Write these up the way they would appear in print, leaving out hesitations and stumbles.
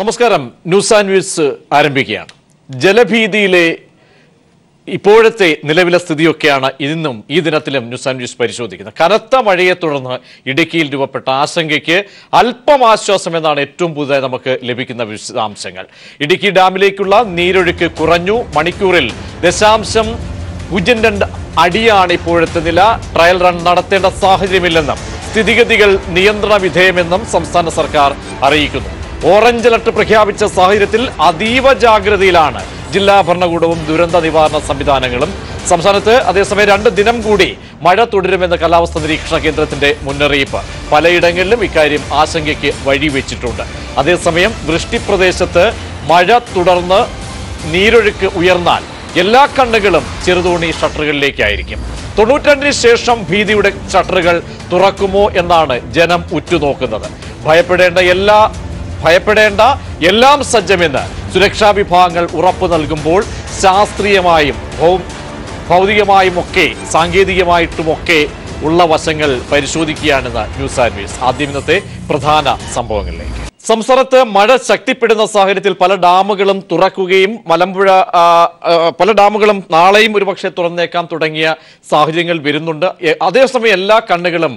നമസ്കാരം. News and views ആരംഭിക്കുകയാണ്. ജലഭീതിയിലെ ഇപ്പോഴത്തെ നിലവിലെ സ്ഥിതിയൊക്കെയാണ് ഇന്നും ഈ ദിനത്തിലും ന്യൂസ് ആൻഡ് വ്യൂസ് പരിശോധിക്കുന്നത്. കനത്ത മഴയെ തുടർന്ന് ഇടുക്കിയിൽ രൂപപ്പെട്ട ആശങ്കയ്ക്ക് അല്പം ആശ്വാസം എന്നാണ് ഏറ്റവും പുതുതായി നമുക്ക് ലഭിക്കുന്ന വിശദാംശങ്ങൾ. ഇടുക്കി ഡാമിലേക്കുള്ള നീരൊഴുക്ക് കുറഞ്ഞു. മണിക്കൂറിൽ 0.02 അടിയാണ് ഇപ്പോഴത്തെ നില. ട്രയൽ റൺ നടത്തേണ്ട സാഹചര്യമില്ലെന്നും സ്ഥിതിഗതികൾ നിയന്ത്രണ വിധേയമെന്നും സംസ്ഥാന സർക്കാർ അറിയിക്കുന്നു. ഓറഞ്ച് അലർട്ട് പ്രഖ്യാപിച്ച സാഹചര്യത്തിൽ അതീവ ജാഗ്രതയിലാണ് ജില്ലാ ഭരണകൂടവും ദുരന്ത നിവാരണ സംവിധാനങ്ങളും. സംസ്ഥാനത്ത് അതേസമയം 2 ദിനം കൂടി മഴ തുടരുമെന്ന് കാലാവസ്ഥാ നിരീക്ഷണ കേന്ദ്രത്തിന്റെ മുന്നറിയിപ്പ്. പലയിടങ്ങളിലും ഇക്കാര്യം ആശങ്കയ്ക്ക് വഴിവെച്ചിട്ടുണ്ട്. അതേസമയം വൃഷ്ടിപ്രദേശത്ത് മഴ തുടർന്ന് നീരൊഴുക്ക് ഉയർന്നാൽ എല്ലാ കണ്ണുകളും ചെറുതോണി ഷട്ടറുകളിലേക്കായിരിക്കും. 92 ശേഷം ഭീതിയുടെ ഷട്ടറുകൾ തുറക്കുമോ എന്നാണ് ജനം ഉറ്റുനോക്കുന്നത്. ഭയപ്പെടേണ്ട എല്ലാം സജ്ജമെന്ന് സുരക്ഷാ വിഭാഗങ്ങൾ ഉറപ്പു നൽകുമ്പോൾ ശാസ്ത്രീയമായും ഭൗതികമായുമൊക്കെ സാങ്കേതികമായിട്ടുമൊക്കെ ഉള്ള വശങ്ങൾ പരിശോധിക്കുകയാണെന്ന് ന്യൂസ് ആൻഡ് വ്യൂസ്. ആദ്യം ഇന്നത്തെ പ്രധാന സംഭവങ്ങളിലേക്ക്. സംസ്ഥാനത്ത് മഴ ശക്തിപ്പെടുന്ന സാഹചര്യത്തിൽ പല ഡാമുകളും തുറക്കുകയും പല ഡാമുകളും നാളെയും ഒരുപക്ഷെ തുറന്നേക്കാം തുടങ്ങിയ സാഹചര്യങ്ങൾ വരുന്നുണ്ട്. അതേസമയം എല്ലാ കണ്ണുകളും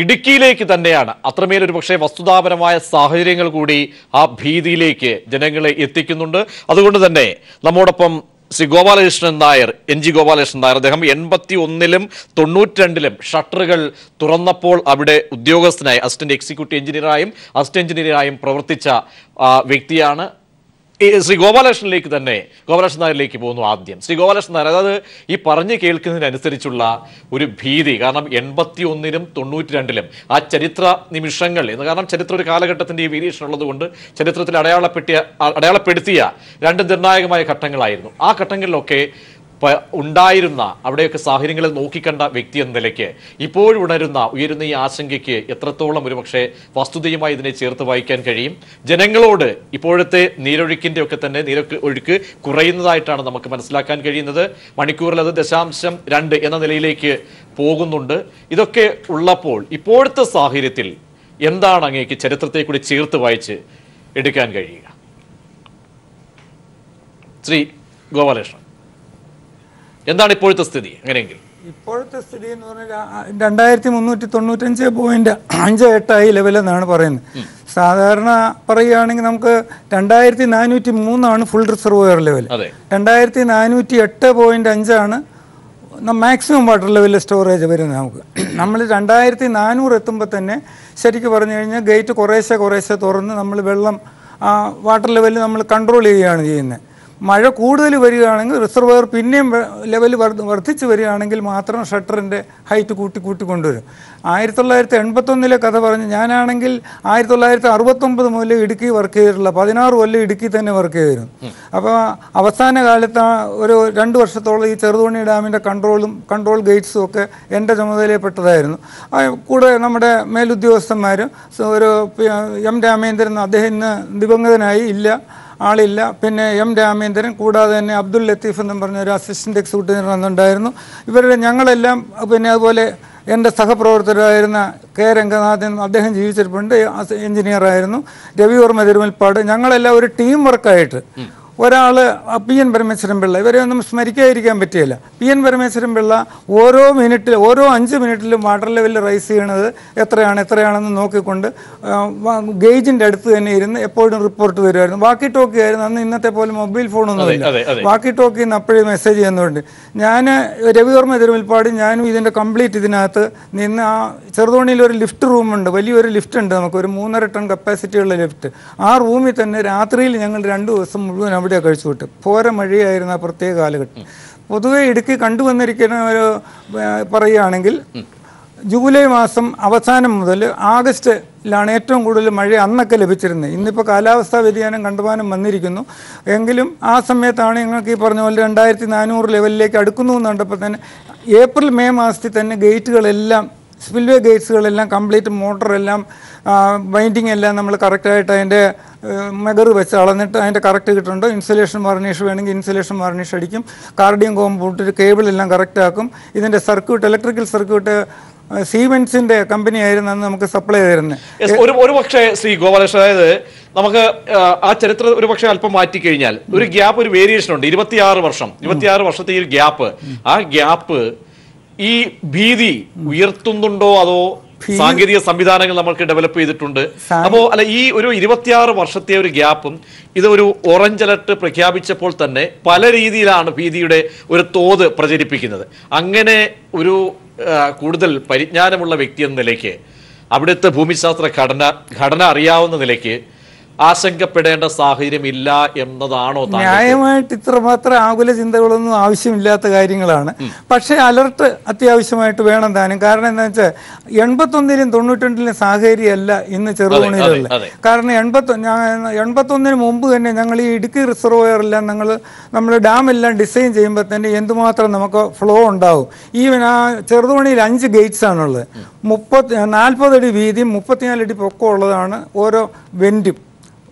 ഇടുക്കിയിലേക്ക് തന്നെയാണ്. അത്രമേൽ ഒരു പക്ഷേ വസ്തുതാപരമായ സാഹചര്യങ്ങൾ കൂടി ആ ഭീതിയിലേക്ക് ജനങ്ങളെ എത്തിക്കുന്നുണ്ട്. അതുകൊണ്ട് തന്നെ നമ്മോടൊപ്പം ശ്രീ ഗോപാലകൃഷ്ണൻ നായർ, NG ഗോപാലകൃഷ്ണൻ നായർ, അദ്ദേഹം 81-ലും 92-ലും ഷട്ടറുകൾ തുറന്നപ്പോൾ അവിടെ ഉദ്യോഗസ്ഥനായി അസിസ്റ്റന്റ് എക്സിക്യൂട്ടീവ് എഞ്ചിനീയറായും അസിസ്റ്റന്റ് എഞ്ചിനീയറായും പ്രവർത്തിച്ച വ്യക്തിയാണ്. ശ്രീ ഗോപാലകൃഷ്ണൻ നായരിലേക്ക് പോകുന്നു. ആദ്യം ശ്രീ ഗോപാലകൃഷ്ണൻ നായർ, അതായത് ഈ പറഞ്ഞു കേൾക്കുന്നതിനനുസരിച്ചുള്ള ഒരു ഭീതി, കാരണം 81-ലും 92-ലും ആ ചരിത്ര നിമിഷങ്ങൾ എന്ന്, കാരണം ചരിത്ര ഒരു കാലഘട്ടത്തിന്റെ ഈ വേരിയേഷൻ ഉള്ളതുകൊണ്ട് ചരിത്രത്തിൽ അടയാളപ്പെടുത്തിയ 2 നിർണായകമായ ഘട്ടങ്ങളായിരുന്നു. ആ ഘട്ടങ്ങളിലൊക്കെ ഉണ്ടായിരുന്ന അവിടെയൊക്കെ സാഹചര്യങ്ങളിൽ നോക്കിക്കണ്ട വ്യക്തി എന്ന നിലയ്ക്ക് ഉയരുന്ന ഈ ആശങ്കയ്ക്ക് എത്രത്തോളം ഒരുപക്ഷെ വസ്തുതയുമായി ഇതിനെ ചേർത്ത് വായിക്കാൻ കഴിയും? ജനങ്ങളോട് ഇപ്പോഴത്തെ നീരൊഴുക്കിന്റെ ഒക്കെ തന്നെ നീരൊഴുക്ക് കുറയുന്നതായിട്ടാണ് നമുക്ക് മനസ്സിലാക്കാൻ കഴിയുന്നത്. മണിക്കൂറിൽ അത് 0.2 എന്ന നിലയിലേക്ക് പോകുന്നുണ്ട്. ഇതൊക്കെ ഉള്ളപ്പോൾ ഇപ്പോഴത്തെ സാഹചര്യത്തിൽ എന്താണ് അങ്ങേക്ക് ചരിത്രത്തെ കൂടി ചേർത്ത് വായിച്ച് എടുക്കാൻ കഴിയുക? ശ്രീ ഗോപാലകൃഷ്ണൻ, എന്താണ് ഇപ്പോഴത്തെ സ്ഥിതി? അങ്ങനെയെങ്കിൽ ഇപ്പോഴത്തെ സ്ഥിതി എന്ന് പറഞ്ഞാൽ 2395.58 ലെവലെന്നാണ് പറയുന്നത്. സാധാരണ പറയുകയാണെങ്കിൽ നമുക്ക് 2403 full reservoir level, 2408.5 maximum water ലെവലിൽ സ്റ്റോറേജ് വരുന്നത്. നമ്മൾ 2400 എത്തുമ്പോൾ തന്നെ ശരിക്കും പറഞ്ഞു കഴിഞ്ഞാൽ ഗേറ്റ് കുറേശ്ശെ തുറന്ന് നമ്മൾ വെള്ളം വാട്ടർ ലെവലിൽ നമ്മൾ കൺട്രോൾ ചെയ്യുകയാണ് ചെയ്യുന്നത്. മഴ കൂടുതൽ വരികയാണെങ്കിൽ റിസർവോയർ പിന്നെയും ലെവൽ വർദ്ധിച്ച് വരികയാണെങ്കിൽ മാത്രം ഷട്ടറിൻ്റെ ഹൈറ്റ് കൂട്ടി കൊണ്ടുവരും. 1981 കഥ പറഞ്ഞ് ഞാനാണെങ്കിൽ 1969 മുതൽ ഇടുക്കി വർക്ക് ചെയ്തിട്ടുള്ള 16 കൊല്ലം ഇടുക്കി തന്നെ വർക്ക് ചെയ്തിരുന്നു. അപ്പോൾ അവസാന കാലത്ത് ഒരു 2 വർഷത്തോളം ഈ ചെറുതോണി ഡാമിൻ്റെ കൺട്രോൾ ഗേറ്റ്സും ഒക്കെ എൻ്റെ ചുമതലയിൽപ്പെട്ടതായിരുന്നു. കൂടെ നമ്മുടെ മേലുദ്യോഗസ്ഥന്മാരും ഒരു M രാമേന്ദ്രൻ, അദ്ദേഹം ഇന്ന് ദിവംഗതനായി, ആളില്ല. പിന്നെ M രാമേന്ദ്രൻ, കൂടാതെ തന്നെ അബ്ദുൽ ലത്തീഫ് എന്നും പറഞ്ഞ ഒരു അസിസ്റ്റന്റ് എക്സിക്യൂട്ടീവ് അന്നുണ്ടായിരുന്നു. ഞങ്ങളെല്ലാം, പിന്നെ അതുപോലെ എൻ്റെ സഹപ്രവർത്തകരായിരുന്ന K രംഗനാഥൻ, അദ്ദേഹം ജീവിച്ചിട്ടുണ്ട്, എഞ്ചിനീയറായിരുന്നു. രവിവർമ്മ തിരുമൽപ്പാട്, ഞങ്ങളെല്ലാം ഒരു ടീം വർക്കായിട്ട് ഒരാൾ PN പരമേശ്വരൻ പിള്ള, ഇവരെ ഒന്നും സ്മരിക്കാതിരിക്കാൻ പറ്റിയല്ല. PN പരമേശ്വരൻ പിള്ള ഓരോ 5 മിനിറ്റിലും വാട്ടർ ലെവൽ റൈസ് ചെയ്യണത് എത്രയാണെന്ന് നോക്കിക്കൊണ്ട് ഗേജിൻ്റെ അടുത്ത് തന്നെ ഇരുന്ന് എപ്പോഴും റിപ്പോർട്ട് തരുമായിരുന്നു. വാക്കി ടോക്കി ആയിരുന്നു അന്ന്. ഇന്നത്തെ പോലെ മൊബൈൽ ഫോണൊന്നുമില്ല. വാക്കി ടോക്കിൽ നിന്ന് അപ്പോഴേ മെസ്സേജ് ചെയ്യുന്നുണ്ട്. ഞാൻ രവിവർമ്മ തിരുമൽപ്പാട്, ഞാനും ഇതിൻ്റെ കംപ്ലീറ്റ് ഇതിനകത്ത് നിന്ന് ആ ചെറുതോണിയിൽ ഒരു ലിഫ്റ്റ് റൂമുണ്ട്, വലിയൊരു ലിഫ്റ്റ് ഉണ്ട്, നമുക്ക് ഒരു 3.5 ടൺ കപ്പാസിറ്റിയുള്ള ലിഫ്റ്റ്. ആ റൂമിൽ തന്നെ രാത്രിയിൽ ഞങ്ങൾ 2 ദിവസം മുഴുവൻ അവിടെ കഴിച്ചു വിട്ടു. പോര മഴയായിരുന്നു ആ പ്രത്യേക കാലഘട്ടം. പൊതുവെ ഇടുക്കി കണ്ടുവന്നിരിക്കുന്ന ഒരു പറയുകയാണെങ്കിൽ ജൂലൈ മാസം അവസാനം മുതൽ ആഗസ്റ്റിലാണ് ഏറ്റവും കൂടുതൽ മഴ അന്നൊക്കെ ലഭിച്ചിരുന്നത്. ഇന്നിപ്പോൾ കാലാവസ്ഥാ വ്യതിയാനം കണ്ടുവാനും വന്നിരിക്കുന്നു. എങ്കിലും ആ സമയത്താണ് ഞങ്ങൾക്ക് ഈ പറഞ്ഞ പോലെ 2400 ലെവലിലേക്ക് അടുക്കുന്നു എന്ന് കണ്ടപ്പോൾ തന്നെ ഏപ്രിൽ മെയ് മാസത്തിൽ തന്നെ ഗേറ്റുകളെല്ലാം, സ്പിൽവേ ഗേറ്റ്സുകളെല്ലാം കംപ്ലീറ്റ്, മോട്ടറെല്ലാം ബൈൻഡിങ് എല്ലാം നമ്മൾ കറക്റ്റായിട്ട് അതിൻ്റെ മെഗർ വെച്ച് അളന്നിട്ട് അതിൻ്റെ കറക്റ്റ് കിട്ടുന്നുണ്ടോ, ഇൻസുലേഷൻ വാർണിഷ് വേണമെങ്കിൽ ഇൻസുലേഷൻ വാർണിഷ് അടിക്കും, കാർഡിയം കോമ്പൗണ്ട് കേബിളെല്ലാം കറക്റ്റാക്കും. ഇതിൻ്റെ സർക്യൂട്ട്, ഇലക്ട്രിക്കൽ സർക്യൂട്ട് സീമെൻസിൻ്റെ കമ്പനിയായിരുന്നു അന്ന് നമുക്ക് സപ്ലൈ തരുന്നത്. ഒരു പക്ഷേ ശ്രീ ഗോപാലകൃഷ്ണൻ, അതായത് നമുക്ക് ആ ചരിത്രം ഒരു പക്ഷേ അല്പം മാറ്റിക്കഴിഞ്ഞാൽ ഒരു ഗ്യാപ്പ്, ഒരു വേരിയേഷൻ ഉണ്ട്. 26 വർഷത്തെ ഈ ഗ്യാപ്പ്, ആ ഗ്യാപ്പ് ഈ ഭീതി ഉയർത്തുന്നുണ്ടോ അതോ സാങ്കേതിക സംവിധാനങ്ങൾ നമ്മൾക്ക് ഡെവലപ്പ് ചെയ്തിട്ടുണ്ട്? അപ്പോ അല്ല, ഈ ഒരു 26 വർഷത്തെ ഒരു ഗ്യാപ്പും ഇത് ഒരു ഓറഞ്ച് അലർട്ട് പ്രഖ്യാപിച്ചപ്പോൾ തന്നെ പല രീതിയിലാണ് ഭീതിയുടെ ഒരു തോത് പ്രചരിപ്പിക്കുന്നത്. അങ്ങനെ ഒരു കൂടുതൽ പരിജ്ഞാനമുള്ള വ്യക്തി എന്ന നിലയ്ക്ക്, അവിടുത്തെ ഭൂമിശാസ്ത്ര ഘടന അറിയാവുന്ന നിലയ്ക്ക് ആശങ്കപ്പെടേണ്ട സാഹചര്യം ഇല്ല എന്നതാണോ? ന്യായമായിട്ട് ഇത്രമാത്രം ആകുല ചിന്തകളൊന്നും ആവശ്യമില്ലാത്ത കാര്യങ്ങളാണ്. പക്ഷേ അലർട്ട് അത്യാവശ്യമായിട്ട് വേണം താനും. കാരണം എന്താ വെച്ചാൽ 81-ലും 92-ലും സാഹചര്യമല്ല ഇന്ന് ചെറുതോണിയിലുള്ളത്. കാരണം 81-ന് മുമ്പ് തന്നെ ഞങ്ങൾ ഈ ഇടുക്കി റിസർവോയറെല്ലാം നമ്മൾ ഡാമെല്ലാം ഡിസൈൻ ചെയ്യുമ്പോൾ തന്നെ എന്തുമാത്രം നമുക്ക് ഫ്ലോ ഉണ്ടാവും. ഈവൻ ആ ചെറുതോണിയിൽ 5 ഗേറ്റ്സ് ആണുള്ളത്. 40 അടി വീതിയും 34 അടി പൊക്കം ഉള്ളതാണ് ഓരോ വെൻറ്റും.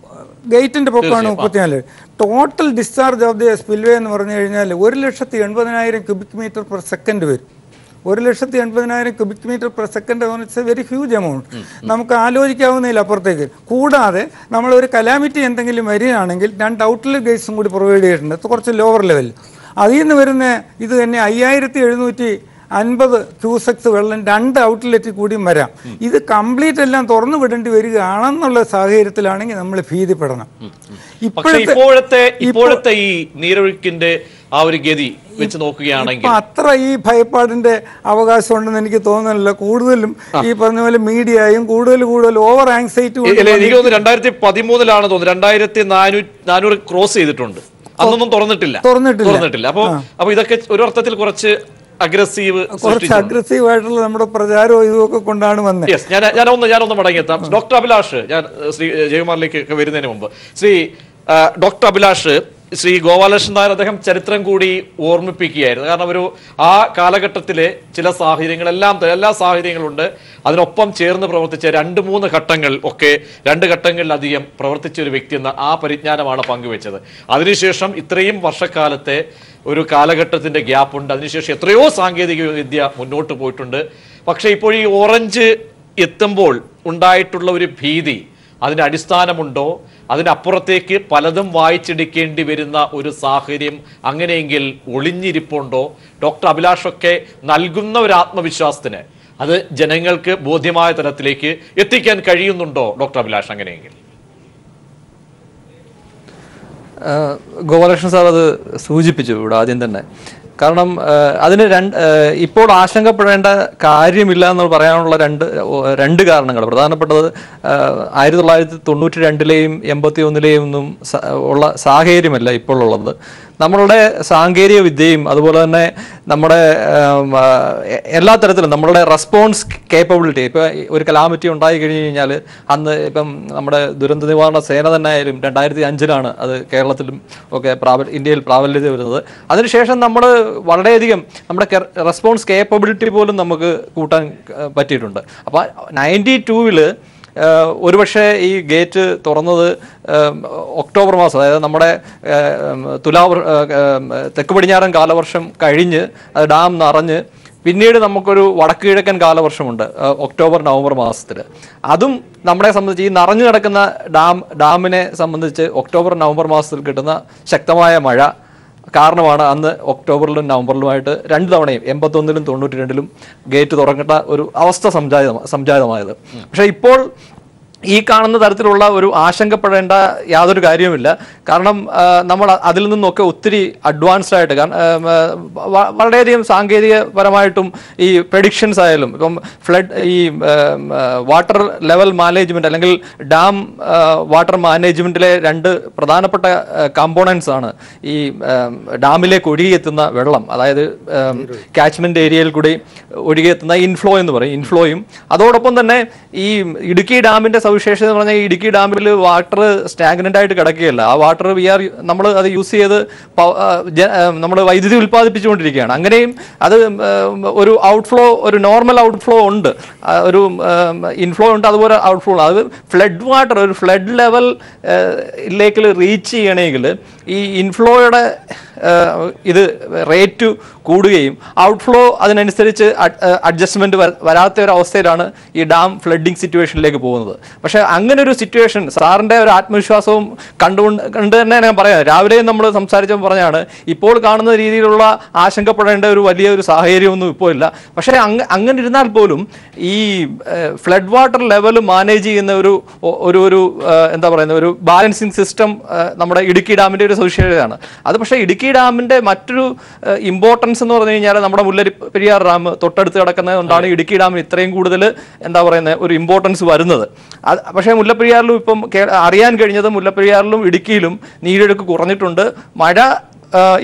ഗേറ്റിൻ്റെ പൊക്കമാണ് 34. Total discharge of the spillway എന്ന് പറഞ്ഞു കഴിഞ്ഞാൽ 1,80,000 ക്യൂബിക് മീറ്റർ പെർ സെക്കൻഡ് വരും. 1,80,000 ക്യൂബിക് മീറ്റർ പെർ സെക്കൻഡ് എന്ന് വെച്ചാൽ വെരി ഹ്യൂജ് എമൗണ്ട്. നമുക്ക് ആലോചിക്കാവുന്നതിലപ്പുറത്തേക്ക്. കൂടാതെ നമ്മളൊരു കലാമിറ്റി എന്തെങ്കിലും വരികയാണെങ്കിൽ 2 ഔട്ട്ലെറ്റ് ഗേറ്റ്സും കൂടി പ്രൊവൈഡ് ചെയ്തിട്ടുണ്ട്, കുറച്ച് ലോവർ ലെവൽ. അതിൽ നിന്ന് വരുന്ന ഇത് തന്നെ 5,750 ക്യൂസെക്സ് വെള്ളം 2 ഔട്ട്ലെറ്റിൽ കൂടിയും വരാം. ഇത് കംപ്ലീറ്റ് എല്ലാം തുറന്നു വിടേണ്ടി വരികയാണെന്നുള്ള സാഹചര്യത്തിലാണെങ്കിൽ നമ്മൾ ഭീതിപ്പെടണം. ഇപ്പോഴത്തെ ഈ നീരൊഴുക്കിന്റെ ആ ഒരു ഗതി വെച്ച് നോക്കുകയാണെങ്കിൽ അത്ര ഈ ഭയപ്പാടിന്റെ അവകാശം ഉണ്ടെന്ന് എനിക്ക് തോന്നുന്നില്ല. കൂടുതലും ഈ പറഞ്ഞ പോലെ മീഡിയയും കൂടുതൽ ഓവർ ആങ്സൈറ്റി. എനിക്ക് തോന്നുന്നു 2013 തോന്നുന്നു 2,400 ക്രോസ് ചെയ്തിട്ടുണ്ട്. അതൊന്നും തുറന്നിട്ടില്ല. അപ്പൊ ഇതൊക്കെ ഒരു അർത്ഥത്തിൽ കുറച്ച് അഗ്രസീവ് ആയിട്ടുള്ള നമ്മുടെ പ്രചാരവും ഇതൊക്കെ കൊണ്ടാണ് വന്നത്. ഞാനൊന്ന് മടങ്ങിയെത്താം. ഡോക്ടർ അഭിലാഷ്, ഞാൻ ശ്രീ ജയകുമാറിലേക്ക് വരുന്നതിന് മുമ്പ് ശ്രീ ഡോക്ടർ അഭിലാഷ്, ശ്രീ ഗോപാലകൃഷ്ണൻ നായർ അദ്ദേഹം ചരിത്രം കൂടി ഓർമ്മിപ്പിക്കുകയായിരുന്നു. കാരണം ആ കാലഘട്ടത്തിലെ ചില എല്ലാ സാഹചര്യങ്ങളുണ്ട്. അതിനൊപ്പം ചേർന്ന് പ്രവർത്തിച്ച 2-3 ഘട്ടങ്ങൾ ഒക്കെ 2 ഘട്ടങ്ങളിലധികം പ്രവർത്തിച്ച ഒരു വ്യക്തി എന്ന ആ പരിജ്ഞാനമാണ് പങ്കുവെച്ചത്. അതിനുശേഷം ഇത്രയും വർഷക്കാലത്തെ ഒരു കാലഘട്ടത്തിന്റെ ഗ്യാപ്പുണ്ട്. അതിനുശേഷം എത്രയോ സാങ്കേതിക വിദ്യ മുന്നോട്ട് പോയിട്ടുണ്ട്. പക്ഷെ ഇപ്പോൾ ഈ ഓറഞ്ച് എത്തുമ്പോൾ ഉണ്ടായിട്ടുള്ള ഒരു ഭീതി, അതിന് അടിസ്ഥാനമുണ്ടോ? അതിനപ്പുറത്തേക്ക് പലതും വായിച്ചെടുക്കേണ്ടി വരുന്ന ഒരു സാഹചര്യം അങ്ങനെയെങ്കിൽ ഒളിഞ്ഞിരിപ്പുണ്ടോ? ഡോക്ടർ അഭിലാഷൊക്കെ നൽകുന്ന ഒരു ആത്മവിശ്വാസത്തിന് അത് ജനങ്ങൾക്ക് ബോധ്യമായ തലത്തിലേക്ക് എത്തിക്കാൻ കഴിയുന്നുണ്ടോ ഡോക്ടർ അഭിലാഷ്? അങ്ങനെയെങ്കിൽ ഗോപാലകൃഷ്ണൻ സാർ അത് സൂചിപ്പിച്ചു ഇവിടെ ആദ്യം തന്നെ. കാരണം അതിന് ഇപ്പോൾ ആശങ്കപ്പെടേണ്ട കാര്യമില്ല എന്ന് പറയാനുള്ള രണ്ട് കാരണങ്ങൾ. പ്രധാനപ്പെട്ടത് 1992-ലെയും 81-ലെയും ഒന്നും ഉള്ള സാഹചര്യമല്ല ഇപ്പോൾ ഉള്ളത്. നമ്മളുടെ സാങ്കേതിക വിദ്യയും അതുപോലെ തന്നെ നമ്മുടെ എല്ലാ തരത്തിലും നമ്മളുടെ റെസ്പോൺസ് കേപ്പബിലിറ്റി, ഇപ്പോൾ ഒരു കലാമിറ്റി ഉണ്ടായി കഴിഞ്ഞു കഴിഞ്ഞാൽ അന്ന് ഇപ്പം നമ്മുടെ ദുരന്ത നിവാരണ സേന തന്നെ ആയാലും 2005-ലാണ് അത് കേരളത്തിലും ഒക്കെ ഇന്ത്യയിൽ പ്രാബല്യത വരുന്നത്. അതിനുശേഷം നമ്മൾ വളരെയധികം നമ്മുടെ റെസ്പോൺസ് കേപ്പബിലിറ്റി പോലും നമുക്ക് കൂട്ടാൻ പറ്റിയിട്ടുണ്ട്. അപ്പോൾ 92-ൽ ഒരുപക്ഷെ ഈ ഗേറ്റ് തുറന്നത് ഒക്ടോബർ മാസം, അതായത് നമ്മുടെ തെക്ക് പടിഞ്ഞാറൻ കാലവർഷം കഴിഞ്ഞ് ഡാം നിറഞ്ഞ് പിന്നീട് നമുക്കൊരു വടക്ക് കിഴക്കൻ കാലവർഷമുണ്ട് ഒക്ടോബർ-നവംബർ മാസത്തിൽ. അതും നമ്മളെ സംബന്ധിച്ച് ഈ നിറഞ്ഞു കിടക്കുന്ന ഡാമിനെ സംബന്ധിച്ച് ഒക്ടോബർ-നവംബർ മാസത്തിൽ കിട്ടുന്ന ശക്തമായ മഴ കാരണമാണ് അന്ന് ഒക്ടോബറിലും നവംബറിലുമായിട്ട് 2 തവണയും 81-ലും 92-ലും ഗേറ്റ് തുറക്കേണ്ട ഒരു അവസ്ഥ സംജാതമായത്. പക്ഷേ ഇപ്പോൾ ഈ കാണുന്ന തരത്തിലുള്ള ഒരു ആശങ്കപ്പെടേണ്ട യാതൊരു കാര്യവുമില്ല. കാരണം നമ്മൾ അതിൽ നിന്നൊക്കെ ഒത്തിരി അഡ്വാൻസ്ഡ് ആയിട്ട്, കാരണം വളരെയധികം സാങ്കേതികപരമായിട്ടും ഈ പ്രഡിക്ഷൻസ് ആയാലും ഇപ്പം ഈ വാട്ടർ ലെവൽ മാനേജ്മെൻറ്റ് അല്ലെങ്കിൽ ഡാം വാട്ടർ മാനേജ്മെൻറ്റിലെ 2 പ്രധാനപ്പെട്ട കമ്പോണൻസ് ആണ് ഈ ഡാമിലേക്ക് ഒഴുകിയെത്തുന്ന വെള്ളം, അതായത് കാച്ച്മെൻറ്റ് ഏരിയയിൽ കൂടി ഒഴുകിയെത്തുന്ന ഇൻഫ്ലോ എന്ന് പറയും, ഇൻഫ്ലോയും അതോടൊപ്പം തന്നെ ഈ ഇടുക്കി ഡാമിൻ്റെ വിശേഷത എന്ന് പറഞ്ഞാൽ ഇടുക്കി ഡാമിൽ വാട്ടർ സ്റ്റാഗ്നന്റ് ആയിട്ട് കിടക്കുകയല്ല. ആ വാട്ടർ നമ്മൾ അത് യൂസ് ചെയ്ത് നമ്മൾ വൈദ്യുതി ഉൽപ്പാദിപ്പിച്ചുകൊണ്ടിരിക്കുകയാണ്. അങ്ങനെയും അത് ഒരു ഔട്ട്ഫ്ലോ, ഒരു നോർമൽ ഔട്ട്ഫ്ലോ ഉണ്ട്, ഒരു ഇൻഫ്ലോ ഉണ്ട്, അതുപോലെ ഔട്ട്ഫ്ലോ. അത് ഫ്ലഡ് വാട്ടർ ഒരു ഫ്ലഡ് ലെവലിലേക്ക് റീച്ച് ചെയ്യണമെങ്കിൽ ഈ ഇൻഫ്ലോയുടെ ഇത് റേറ്റ് കൂടുകയും ഔട്ട്ഫ്ലോ അതിനനുസരിച്ച് അഡ്ജസ്റ്റ്മെന്റ് വരാത്ത ഒരു അവസ്ഥയിലാണ് ഈ ഡാം ഫ്ലഡിംഗ് സിറ്റുവേഷനിലേക്ക് പോകുന്നത്. പക്ഷേ അങ്ങനെ ഒരു സിറ്റുവേഷൻ സാറിന്റെ ഒരു ആത്മവിശ്വാസവും കണ്ടു തന്നെ ഞാൻ പറയാം. രാവിലെയും നമ്മൾ സംസാരിച്ചപ്പോൾ പറഞ്ഞാണ് ഇപ്പോൾ കാണുന്ന രീതിയിലുള്ള ആശങ്കപ്പെടേണ്ട ഒരു വലിയൊരു സാഹചര്യമൊന്നും ഇപ്പോൾ ഇല്ല. പക്ഷേ അങ്ങനെ ഇരുന്നാൽ പോലും ഈ ഫ്ലഡ് വാട്ടർ ലെവൽ മാനേജ് ചെയ്യുന്ന ഒരു എന്താ പറയുന്ന ഒരു ബാലൻസിങ് സിസ്റ്റം നമ്മുടെ ഇടുക്കി ഡാമിന്റെ ഒരു സവിശേഷതയാണ് അത്. പക്ഷേ ഇടുക്കി ഡാമിന്റെ മറ്റൊരു ഇമ്പോർട്ടൻസ് എന്ന് പറഞ്ഞു കഴിഞ്ഞാൽ നമ്മുടെ മുല്ലപ്പെരിയാർ ഡാം തൊട്ടടുത്ത് കിടക്കുന്നതുകൊണ്ടാണ് ഇടുക്കി ഡാമിന് ഇത്രയും കൂടുതൽ എന്താ പറയുന്നത് ഒരു ഇമ്പോർട്ടൻസ് വരുന്നത്. പക്ഷേ മുല്ലപ്പെരിയാറിലും ഇപ്പം അറിയാൻ കഴിഞ്ഞത് മുല്ലപ്പെരിയാറിലും ഇടുക്കിയിലും നീരൊഴുക്ക് കുറഞ്ഞിട്ടുണ്ട്. മഴ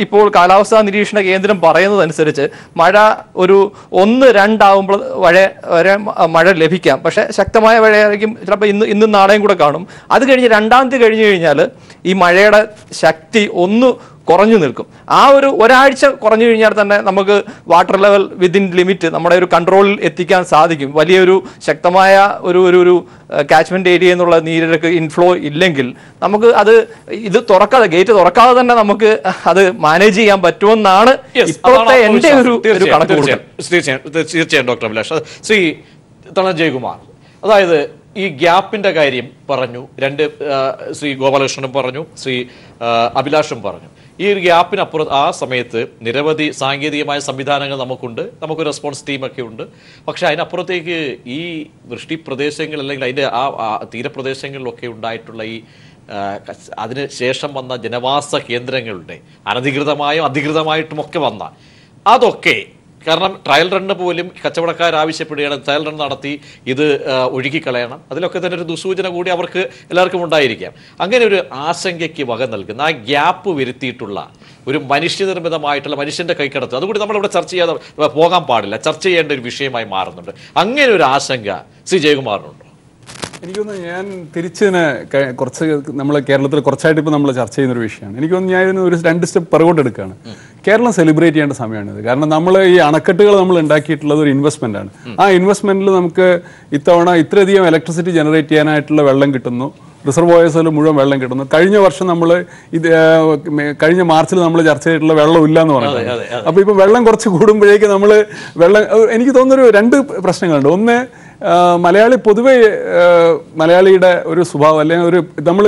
ഇപ്പോൾ കാലാവസ്ഥാ നിരീക്ഷണ കേന്ദ്രം പറയുന്നതനുസരിച്ച് മഴ ഒരു 1-2 ആവുമ്പോൾ വരെ മഴ ലഭിക്കാം. പക്ഷേ ശക്തമായ മഴയായിരിക്കും ചിലപ്പോൾ ഇന്നും നാളെയും കൂടെ കാണും. അത് കഴിഞ്ഞ് 2-ാം തീയതി കഴിഞ്ഞു കഴിഞ്ഞാൽ ഈ മഴയുടെ ശക്തി ഒന്ന് കുറഞ്ഞു നിൽക്കും. ആ ഒരാഴ്ച കുറഞ്ഞു കഴിഞ്ഞാൽ തന്നെ നമുക്ക് വാട്ടർ ലെവൽ വിത്തിൻ ലിമിറ്റ് നമ്മുടെ ഒരു കൺട്രോളിൽ എത്തിക്കാൻ സാധിക്കും. വലിയൊരു ശക്തമായ ഒരു കാച്ച്മെന്റ് ഏരിയ എന്നുള്ള നീരൊഴുക്ക് ഇൻഫ്ലോ ഇല്ലെങ്കിൽ നമുക്ക് ഇത് ഗേറ്റ് തുറക്കാതെ തന്നെ നമുക്ക് അത് മാനേജ് ചെയ്യാൻ പറ്റുമെന്നാണ് ഇപ്പോഴത്തെ എൻ്റെ ഒരു കണക്ക്. തീർച്ചയായും ഡോക്ടർ അഭിലാഷ്. ശ്രീ ജയകുമാർ, അതായത് ഈ ഗ്യാപ്പിന്റെ കാര്യം പറഞ്ഞു, ശ്രീ ഗോപാലകൃഷ്ണനും പറഞ്ഞു, ശ്രീ അഭിലാഷും പറഞ്ഞു. ഈ ഒരു ഗ്യാപ്പിനപ്പുറത്ത് ആ സമയത്ത് നിരവധി സാങ്കേതികമായ സംവിധാനങ്ങൾ നമുക്ക് റെസ്പോൺസ് ടീമൊക്കെ ഉണ്ട്. പക്ഷെ അതിനപ്പുറത്തേക്ക് ഈ വൃഷ്ടി പ്രദേശങ്ങൾ അല്ലെങ്കിൽ അതിൻ്റെ ആ തീരപ്രദേശങ്ങളിലൊക്കെ ഉണ്ടായിട്ടുള്ള ഈ അതിന് ശേഷം വന്ന ജനവാസ കേന്ദ്രങ്ങളുടെ അനധികൃതമായും അധികൃതമായിട്ടുമൊക്കെ വന്ന അതൊക്കെ, കാരണം ട്രയൽ റണ്ണ് പോലും കച്ചവടക്കാർ ആവശ്യപ്പെടുകയാണ്, ട്രയൽ റൺ നടത്തി ഇത് ഒഴുകിക്കളയണം. അതിലൊക്കെ തന്നെ ഒരു ദുസൂചന കൂടി അവർക്ക് എല്ലാവർക്കും ഉണ്ടായിരിക്കാം. അങ്ങനെ ഒരു ആശങ്കയ്ക്ക് വക നൽകുന്ന ആ ഗ്യാപ്പ് വരുത്തിയിട്ടുള്ള ഒരു മനുഷ്യനിർമ്മിതമായിട്ടുള്ള മനുഷ്യന്റെ കൈക്കടത്ത്, അതുകൂടി നമ്മളിവിടെ ചർച്ച ചെയ്യാതെ പോകാൻ പാടില്ല, ചർച്ച ചെയ്യേണ്ട ഒരു വിഷയമായി മാറുന്നുണ്ട്. അങ്ങനെ ഒരു ആശങ്ക ശ്രീ ജയകുമാറിനുണ്ടോ? എനിക്കൊന്ന് ഞാൻ തിരിച്ചതിന് കുറച്ച് നമ്മൾ കേരളത്തിൽ കുറച്ചായിട്ട് ഇപ്പോൾ നമ്മൾ ചർച്ച ചെയ്യുന്നൊരു വിഷയമാണ്. എനിക്കൊന്ന് ഞാൻ ഇതിന് ഒരു 2 സ്റ്റെപ്പ് പിറകോട്ട് എടുക്കുകയാണ്. കേരളം സെലിബ്രേറ്റ് ചെയ്യേണ്ട സമയമാണിത്. കാരണം നമ്മൾ ഈ അണക്കെട്ടുകൾ നമ്മൾ ഉണ്ടാക്കിയിട്ടുള്ളത് ഒരു ഇൻവെസ്റ്റ്മെന്റ് ആണ്. ആ ഇൻവെസ്റ്റ്മെന്റിൽ നമുക്ക് ഇത്തവണ ഇത്രയധികം ഇലക്ട്രിസിറ്റി ജനറേറ്റ് ചെയ്യാനായിട്ടുള്ള വെള്ളം കിട്ടുന്നു, റിസർവോയേഴ്സിൽ മുഴുവൻ വെള്ളം കിട്ടുന്നു. കഴിഞ്ഞ വർഷം നമ്മൾ കഴിഞ്ഞ മാർച്ചിൽ നമ്മൾ ചർച്ച ചെയ്തിട്ടുള്ള വെള്ളം ഇല്ല എന്ന് പറയുന്നത്. അപ്പോൾ ഇപ്പം വെള്ളം കുറച്ച് കൂടുമ്പോഴേക്ക് നമ്മൾ എനിക്ക് തോന്നുന്നൊരു 2 പ്രശ്നങ്ങളുണ്ട്. ഒന്ന്, മലയാളി പൊതുവെ മലയാളിയുടെ ഒരു സ്വഭാവം അല്ലെങ്കിൽ നമ്മൾ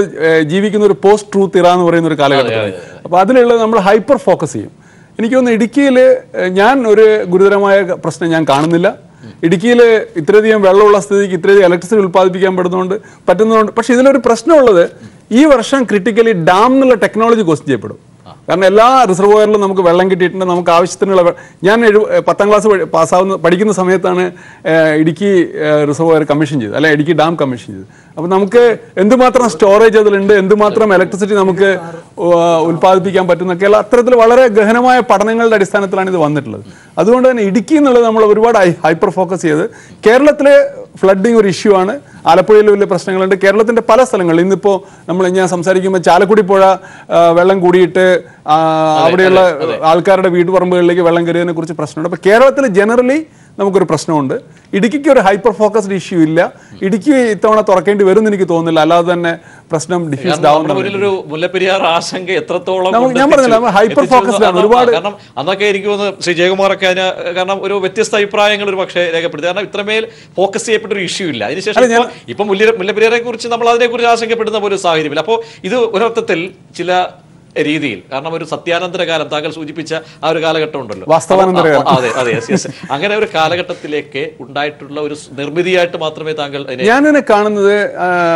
ജീവിക്കുന്ന ഒരു പോസ്റ്റ് ട്രൂത്ത് ഇറ എന്ന് പറയുന്ന ഒരു കാലഘട്ടത്തിൽ. അപ്പോൾ അതിലുള്ള നമ്മൾ ഹൈപ്പർ ഫോക്കസ് ചെയ്യും. എനിക്ക് തോന്നുന്നു ഇടുക്കിയിൽ ഞാൻ ഒരു ഗുരുതരമായ പ്രശ്നം ഞാൻ കാണുന്നില്ല. ഇടുക്കിയിൽ ഇത്രയധികം വെള്ളമുള്ള സ്ഥിതിക്ക് ഇത്രയധികം ഇലക്ട്രിസിറ്റി ഉൽപ്പാദിപ്പിക്കാൻ പറ്റുന്നതുകൊണ്ട്. പക്ഷെ ഇതിലൊരു പ്രശ്നമുള്ളത്, ഈ വർഷം ക്രിട്ടിക്കലി ഡാം എന്നുള്ള ടെക്നോളജി ക്വസ്റ്റ്യൻ ചെയ്യപ്പെടും. കാരണം എല്ലാ റിസർവോയറിലും നമുക്ക് വെള്ളം കിട്ടിയിട്ടുണ്ട്, നമുക്ക് ആവശ്യത്തിനുള്ള ഞാൻ 10ാം ക്ലാസ് പഠിക്കുന്ന സമയത്താണ് ഇടുക്കി റിസർവോയർ കമ്മീഷൻ ചെയ്തത്, അല്ലെ ഇടുക്കി ഡാം കമ്മീഷൻ ചെയ്തത്. അപ്പോൾ നമുക്ക് എന്തുമാത്രം സ്റ്റോറേജ് അതിലുണ്ട്, എന്തുമാത്രം ഇലക്ട്രിസിറ്റി നമുക്ക് ഉൽപ്പാദിപ്പിക്കാൻ പറ്റുന്നൊക്കെയുള്ള അത്തരത്തിൽ വളരെ ഗഹനമായ പഠനങ്ങളുടെ അടിസ്ഥാനത്തിലാണ് ഇത് വന്നിട്ടുള്ളത്. അതുകൊണ്ട് തന്നെ ഇടുക്കി എന്നുള്ളത് നമ്മൾ ഒരുപാട് ഹൈപ്പർ ഫോക്കസ് ചെയ്ത്, കേരളത്തിലെ ഫ്ലഡിങ് ഒരു ഇഷ്യൂ ആണ്, ആലപ്പുഴയിൽ വലിയ പ്രശ്നങ്ങളുണ്ട്, കേരളത്തിന്റെ പല സ്ഥലങ്ങളിൽ ഇന്നിപ്പോൾ ഞാൻ സംസാരിക്കുമ്പോൾ ചാലക്കുടി പുഴ വെള്ളം കൂടിയിട്ട് അവിടെയുള്ള ആൾക്കാരുടെ വീട്ടുപറമ്പുകളിലേക്ക് വെള്ളം കയറിയതിനെ കുറിച്ച് പ്രശ്നമുണ്ട്. അപ്പോൾ കേരളത്തിൽ ജനറലി നമുക്കൊരു പ്രശ്നമുണ്ട്. ഇടുക്കിക്ക് ഒരു ഹൈപ്പർ ഫോക്കസ്ഡ് ഇഷ്യൂ ഇല്ല. ഇടുക്കി ഇത്തവണ തുറക്കേണ്ടി വരും എന്ന് എനിക്ക് തോന്നുന്നില്ല. അല്ലാതെ തന്നെ പ്രശ്നം ഡിഫ്യൂസ്ഡ് ആവുന്ന മുല്ലപ്പെരിയാർ ആശങ്ക എത്രത്തോളം ഞാൻ പറഞ്ഞില്ല, ഹൈപ്പർ ഫോക്കസ്ഡ് ആണ് ഒരുപാട്. കാരണം അന്നൊക്കെ എനിക്ക് തോന്നുന്നു ശ്രീ ജയകുമാറൊക്കെ അതിന് കാരണം ഒരു വ്യത്യസ്ത അഭിപ്രായങ്ങൾ ഒരു പക്ഷേ രേഖപ്പെടുത്തി. കാരണം ഇത്രമേൽ ഫോക്കസ് ചെയ്യപ്പെട്ട ഒരു ഇഷ്യൂ ഇല്ല. അതിനുശേഷം ഇപ്പം മുല്ലപ്പെരിയാറെ കുറിച്ച് നമ്മൾ അതിനെക്കുറിച്ച് ആശങ്കപ്പെടുന്ന പോലെ ഒരു സാഹചര്യമില്ല. അപ്പോൾ ഇത് ഒരർത്ഥത്തിൽ ചില രീതിയിൽ, കാരണം ഒരു സത്യാനന്തര കാലം താങ്കൾ സൂചിപ്പിച്ച ആ ഒരു കാലഘട്ടം ഉണ്ടല്ലോ, അതെ അതെ അങ്ങനെ ഒരു കാലഘട്ടത്തിലേക്ക് ഉണ്ടായിട്ടുള്ള ഒരു നിർമ്മിതിയായിട്ട് മാത്രമേ താങ്കൾ ഞാനിനെ കാണുന്നത്.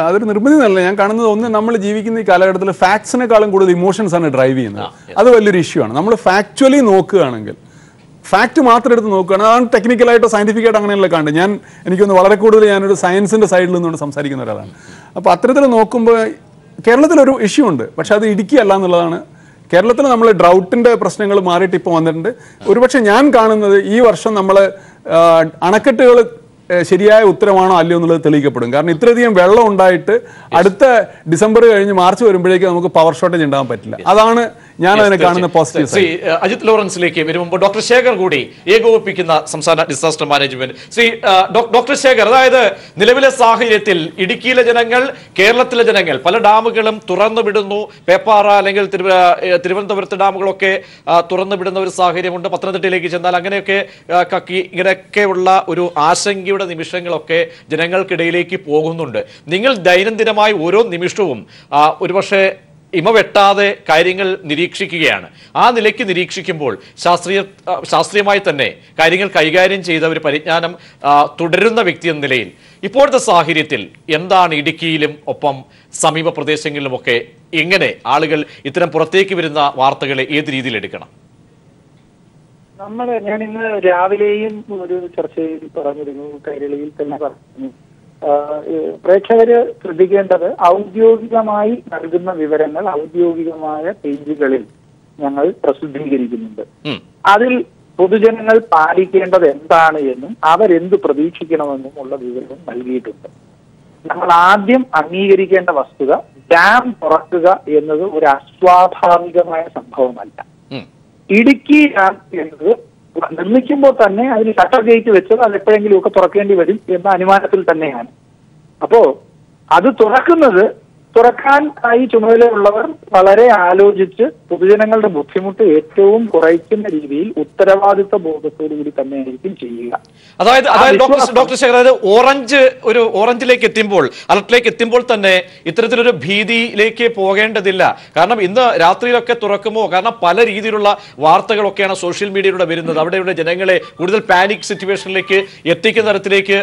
അതൊരു നിർമ്മിതി എന്നല്ല ഞാൻ കാണുന്നത്. ഒന്ന്, നമ്മൾ ജീവിക്കുന്ന ഈ കാലഘട്ടത്തിൽ ഫാക്ട്സിനെക്കാളും കൂടുതൽ ഇമോഷൻസ് ആണ് ഡ്രൈവ് ചെയ്യുന്നത്. അത് വലിയൊരു ഇഷ്യൂ ആണ്. നമ്മൾ ഫാക്ച്വലി നോക്കുകയാണെങ്കിൽ, ഫാക്ട് മാത്രം എടുത്ത് നോക്കുകയാണ്, അതാണ് ടെക്നിക്കലായിട്ടോ സയന്റിഫിക്കായിട്ടോ അങ്ങനെയുള്ള കാണുന്നത്. എനിക്കൊന്ന് വളരെ കൂടുതൽ ഞാനൊരു സയൻസിന്റെ സൈഡിൽ നിന്നുകൊണ്ട് സംസാരിക്കുന്ന ഒരാളാണ്. അപ്പോൾ അത്തരത്തിൽ നോക്കുമ്പോൾ കേരളത്തിലൊരു ഇഷ്യൂ ഉണ്ട്. പക്ഷെ അത് ഇടുക്കി അല്ല എന്നുള്ളതാണ്. കേരളത്തിൽ നമ്മൾ ഡ്രൗട്ടിന്റെ പ്രശ്നങ്ങൾ മാറിയിട്ട് ഇപ്പോൾ വന്നിട്ടുണ്ട്. ഒരുപക്ഷെ ഞാൻ കാണുന്നത് ഈ വർഷം നമ്മൾ അണക്കെട്ടുകൾ ശരിയായ ഉത്തരമാണോ അല്ലയോ എന്നുള്ളത് തെളിയിക്കപ്പെടും. കാരണം ഇത്രയധികം വെള്ളം ഉണ്ടായിട്ട് അടുത്ത ഡിസംബർ കഴിഞ്ഞ് മാർച്ച് വരുമ്പോഴേക്കും നമുക്ക് പവർ ഷോർട്ടേജ് ഉണ്ടാകാൻ പറ്റില്ല. അതാണ് ഞാൻ അതിനെ കാണുന്ന പോസിറ്റീവ്. ശ്രീ അജിത് ലോറൻസിലേക്ക് വരുമ്പോൾ ഡോക്ടർ ശേഖർ കൂടി ഏകോപിപ്പിക്കുന്ന സംസ്ഥാന disaster management. Shri doctor Shekhar, അതായത് നിലവിലെ സാഹചര്യത്തിൽ ഇടുക്കിയിലെ ജനങ്ങൾ, കേരളത്തിലെ ജനങ്ങൾ പല ഡാമുകളും തുറന്നു വിടുന്നു. പേപ്പാറ അല്ലെങ്കിൽ തിരുവനന്തപുരത്ത് ഡാമുകളൊക്കെ തുറന്നു വിടുന്ന ഒരു സാഹചര്യമുണ്ട്. പത്തനംതിട്ടയിലേക്ക് ചെന്നാൽ അങ്ങനെയൊക്കെ കക്കി ഇങ്ങനെയൊക്കെയുള്ള ഒരു ആശങ്കയുടെ നിമിഷങ്ങളൊക്കെ ജനങ്ങൾക്കിടയിലേക്ക് പോകുന്നുണ്ട്. നിങ്ങൾ ദൈനംദിനമായി ഓരോ നിമിഷവും ഒരുപക്ഷെ ഇമവെട്ടാതെ കാര്യങ്ങൾ നിരീക്ഷിക്കുകയാണ്. ആ നിലയ്ക്ക് നിരീക്ഷിക്കുമ്പോൾ ശാസ്ത്രീയമായി തന്നെ കാര്യങ്ങൾ കൈകാര്യം ചെയ്ത ഒരു പരിജ്ഞാനം തുടരുന്ന വ്യക്തി എന്ന നിലയിൽ ഇപ്പോഴത്തെ സാഹചര്യത്തിൽ എന്താണ് ഇടുക്കിയിലും ഒപ്പം സമീപ പ്രദേശങ്ങളിലുമൊക്കെ എങ്ങനെ ആളുകൾ ഇത്തരം പുറത്തേക്ക് വരുന്ന വാർത്തകളെ ഏത് രീതിയിൽ എടുക്കണം? ഞാൻ ഇന്ന് രാവിലെയും ഒരു ചർച്ചയിൽ പറഞ്ഞിരുന്നു, കൈരളിയിൽ തന്നെ പറഞ്ഞു, പ്രേക്ഷകര് ശ്രദ്ധിക്കേണ്ടത് ഔദ്യോഗികമായി നൽകുന്ന വിവരങ്ങൾ ഔദ്യോഗികമായ പേജുകളിൽ ഞങ്ങൾ പ്രസിദ്ധീകരിക്കുന്നുണ്ട്. അതിൽ പൊതുജനങ്ങൾ പാലിക്കേണ്ടത് എന്താണ് എന്നും അവരെന്ത് പ്രതീക്ഷിക്കണമെന്നും ഉള്ള വിവരവും നൽകിയിട്ടുണ്ട്. നമ്മൾ ആദ്യം അംഗീകരിക്കേണ്ട വസ്തുത, ഡാം തുറക്കുക എന്നത് ഒരു അസ്വാഭാവികമായ സംഭവമല്ല. ഇടുക്കി ഡാം എന്നത് നിർമ്മിക്കുമ്പോൾ തന്നെ അതിന് ഷട്ടർ ഗേറ്റ് വെച്ചത് അത് എപ്പോഴെങ്കിലും ഒക്കെ തുറക്കേണ്ടി വരും എന്ന അനുമാനത്തിൽ തന്നെയാണ്. അപ്പോ അത് തുറക്കാനായി ചുമതലയുള്ളവർ വളരെ ആലോചിച്ച് പൊതുജനങ്ങളുടെ ബുദ്ധിമുട്ട് ഏറ്റവും കുറയ്ക്കുന്ന രീതിയിൽ ഉത്തരവാദിത്വ ബോധത്തോടുകൂടി തന്നെയായിരിക്കും ചെയ്യുക. അതായത് ഡോക്ടർ ശേഖർ, അതായത് ഓറഞ്ചിലേക്ക് എത്തുമ്പോൾ, അലർട്ടിലേക്ക് എത്തുമ്പോൾ തന്നെ ഇത്തരത്തിലൊരു ഭീതിയിലേക്ക് പോകേണ്ടതില്ല. കാരണം ഇന്ന് രാത്രിയിലൊക്കെ തുറക്കുമോ, കാരണം പല രീതിയിലുള്ള വാർത്തകളൊക്കെയാണ് സോഷ്യൽ മീഡിയയിലൂടെ വരുന്നത്. അവിടെയുള്ള ജനങ്ങളെ കൂടുതൽ പാനിക് സിറ്റുവേഷനിലേക്ക് എത്തിക്കുന്ന തരത്തിലേക്ക്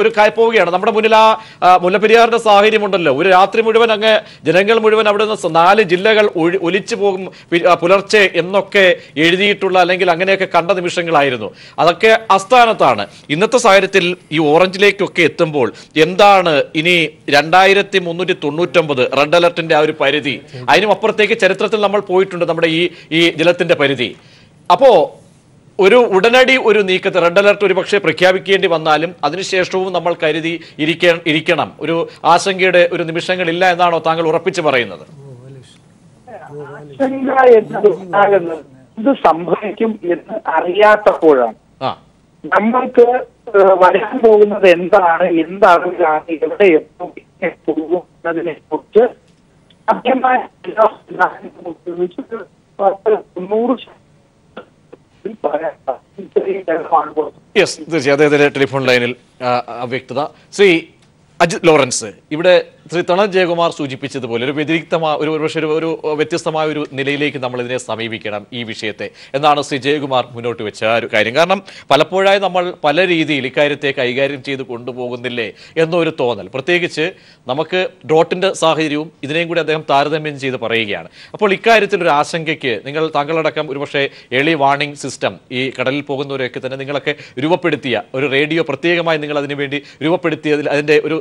ഒരു പോവുകയാണ്. നമ്മുടെ മുന്നിൽ മുല്ലപ്പെരിയാറിന്റെ സാഹചര്യമുണ്ടല്ലോ. ഒരു രാത്രി മുഴുവൻ അങ്ങ് ജനങ്ങൾ മുഴുവൻ അവിടെ നിന്ന് 4 ജില്ലകൾ ഒലിച്ചു പോകും പുലർച്ചെ എന്നൊക്കെ എഴുതിയിട്ടുള്ള അല്ലെങ്കിൽ അങ്ങനെയൊക്കെ കണ്ട നിമിഷങ്ങളായിരുന്നു. അതൊക്കെ അസ്ഥാനത്താണ്. ഇന്നത്തെ സാഹചര്യത്തിൽ ഈ ഓറഞ്ചിലേക്കൊക്കെ എത്തുമ്പോൾ എന്താണ് ഇനി 2399 റെഡ് അലർട്ടിന്റെ ആ ഒരു പരിധി, അതിനും അപ്പുറത്തേക്ക് ചരിത്രത്തിൽ നമ്മൾ പോയിട്ടുണ്ട് നമ്മുടെ ഈ ജലത്തിന്റെ പരിധി. അപ്പോ ഒരു ഉടനടി ഒരു നീക്കത്തെ റെഡ് അലർട്ട് ഒരു പക്ഷേ പ്രഖ്യാപിക്കേണ്ടി വന്നാലും അതിനുശേഷവും നമ്മൾ കരുതി ഇരിക്കണം. ഒരു ആശങ്കയുടെ ഒരു നിമിഷങ്ങളില്ല എന്നാണോ താങ്കൾ ഉറപ്പിച്ച് പറയുന്നത്? ഇത് സംഭവിക്കും എന്ന് അറിയാത്തപ്പോഴാണ് നമ്മൾക്ക് വരാൻ പോകുന്നത് എന്താണ്, എന്താണ് എവിടെ എത്തും പോകുന്നതിനെ കുറിച്ച് സാധ്യമായ 90% അദ്ദേഹത്തിന്റെ ടെലിഫോൺ ലൈനിൽ അവ്യക്തത. ശ്രീ അജിത് ലോറൻസ്, ഇവിടെ ശ്രീ തണൽ ജയകുമാർ സൂചിപ്പിച്ചതുപോലെ ഒരു ഒരു വ്യത്യസ്തമായ ഒരു നിലയിലേക്ക് നമ്മൾ ഇതിനെ സമീപിക്കണം ഈ വിഷയത്തെ എന്നാണ് ശ്രീ ജയകുമാർ മുന്നോട്ട് വെച്ച ഒരു കാര്യം. കാരണം പലപ്പോഴായി നമ്മൾ പല രീതിയിൽ ഇക്കാര്യത്തെ കൈകാര്യം ചെയ്ത് കൊണ്ടുപോകുന്നില്ലേ എന്നൊരു തോന്നൽ, പ്രത്യേകിച്ച് നമുക്ക് ഡ്രോട്ടിന്റെ സാഹചര്യവും ഇതിനെയും കൂടി അദ്ദേഹം താരതമ്യം ചെയ്ത് പറയുകയാണ്. അപ്പോൾ ഇക്കാര്യത്തിൽ ഒരു ആശങ്കയ്ക്ക് താങ്കളടക്കം ഒരുപക്ഷെ ഏർലി വാർണിംഗ് സിസ്റ്റം ഈ കടലിൽ പോകുന്നവരെയൊക്കെ തന്നെ നിങ്ങളൊക്കെ രൂപപ്പെടുത്തിയ ഒരു റേഡിയോ പ്രത്യേകമായി നിങ്ങൾ അതിനുവേണ്ടി രൂപപ്പെടുത്തിയതിൽ അതിന്റെ ഒരു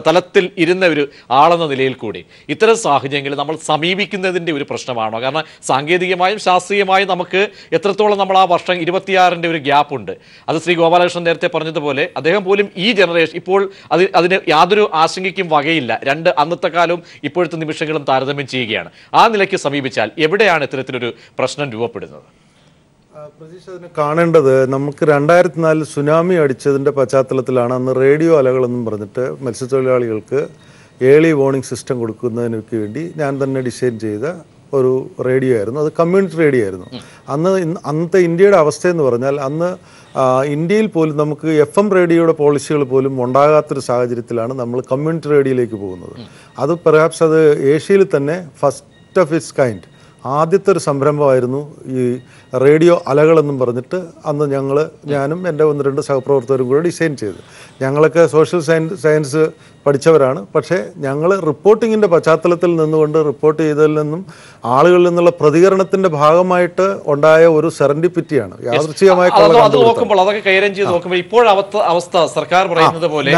തലത്തിൽ ഇരുന്ന ഒരു ആളെന്ന നിലയിൽ കൂടി ഇത്തരം സാഹചര്യങ്ങളിൽ നമ്മൾ സമീപിക്കുന്നതിന്റെ ഒരു പ്രശ്നമാണോ? കാരണം സാങ്കേതികമായും ശാസ്ത്രീയമായും നമുക്ക് എത്രത്തോളം നമ്മൾ ആ വർഷം 26ന്റെ ഒരു ഗ്യാപ്പ് ഉണ്ട്. അത് ശ്രീ ഗോപാലകൃഷ്ണൻ നേരത്തെ പറഞ്ഞതുപോലെ അദ്ദേഹം പോലും ഈ ജനറേഷൻ ഇപ്പോൾ അതിന് യാതൊരു ആശങ്കയ്ക്കും വകയില്ല. അന്നത്തെ കാലവും ഇപ്പോഴത്തെ നിമിഷങ്ങളും താരതമ്യം ചെയ്യുകയാണ്. ആ നിലയ്ക്ക് സമീപിച്ചാൽ എവിടെയാണ് ഇത്തരത്തിലൊരു പ്രശ്നം രൂപപ്പെടുന്നത്? പ്രതീക്ഷ അതിന് കാണേണ്ടത്, നമുക്ക് 2004 സുനാമി അടിച്ചതിൻ്റെ പശ്ചാത്തലത്തിലാണ് അന്ന് റേഡിയോ അലകളെന്നും പറഞ്ഞിട്ട് മത്സ്യത്തൊഴിലാളികൾക്ക് ഏർലി വാർണിംഗ് സിസ്റ്റം കൊടുക്കുന്നതിന് വേണ്ടി ഞാൻ തന്നെ ഡിസൈൻ ചെയ്ത ഒരു റേഡിയോ ആയിരുന്നു. അത് കമ്മ്യൂണിറ്റി റേഡിയോ ആയിരുന്നു. അന്നത്തെ ഇന്ത്യയുടെ അവസ്ഥയെന്ന് പറഞ്ഞാൽ അന്ന് ഇന്ത്യയിൽ പോലും നമുക്ക് FM റേഡിയോയുടെ പോളിസികൾ പോലും ഉണ്ടാകാത്തൊരു സാഹചര്യത്തിലാണ് നമ്മൾ കമ്മ്യൂണിറ്റി റേഡിയോയിലേക്ക് പോകുന്നത്. അത് പെർഹാപ്സ് അത് ഏഷ്യയിൽ തന്നെ ഫസ്റ്റ് ഓഫ് ഇറ്റ്സ് കൈൻഡ് ആദ്യത്തെ ഒരു സംരംഭമായിരുന്നു ഈ റേഡിയോ അലകളെന്നും പറഞ്ഞിട്ട് അന്ന് ഞാനും എൻ്റെ 1-2 സഹപ്രവർത്തകരും കൂടെ ഡിസൈൻ ചെയ്തു. ഞങ്ങളൊക്കെ സോഷ്യൽ സയൻസ് പഠിച്ചവരാണ്. പക്ഷേ ഞങ്ങൾ റിപ്പോർട്ടിങ്ങിൻ്റെ പശ്ചാത്തലത്തിൽ നിന്നുകൊണ്ട് റിപ്പോർട്ട് ചെയ്തതിൽ നിന്നും ആളുകളിൽ നിന്നുള്ള പ്രതികരണത്തിന്റെ ഭാഗമായിട്ട് ഉണ്ടായ ഒരു സെറൻഡിപ്പിറ്റിയാണ് യാദൃച്ഛികമായി അതൊക്കെ കൈകാര്യം ചെയ്ത് നോക്കുമ്പോൾ ഇപ്പോഴവസ്ഥ സർക്കാർ പറയുന്നത് പോലെ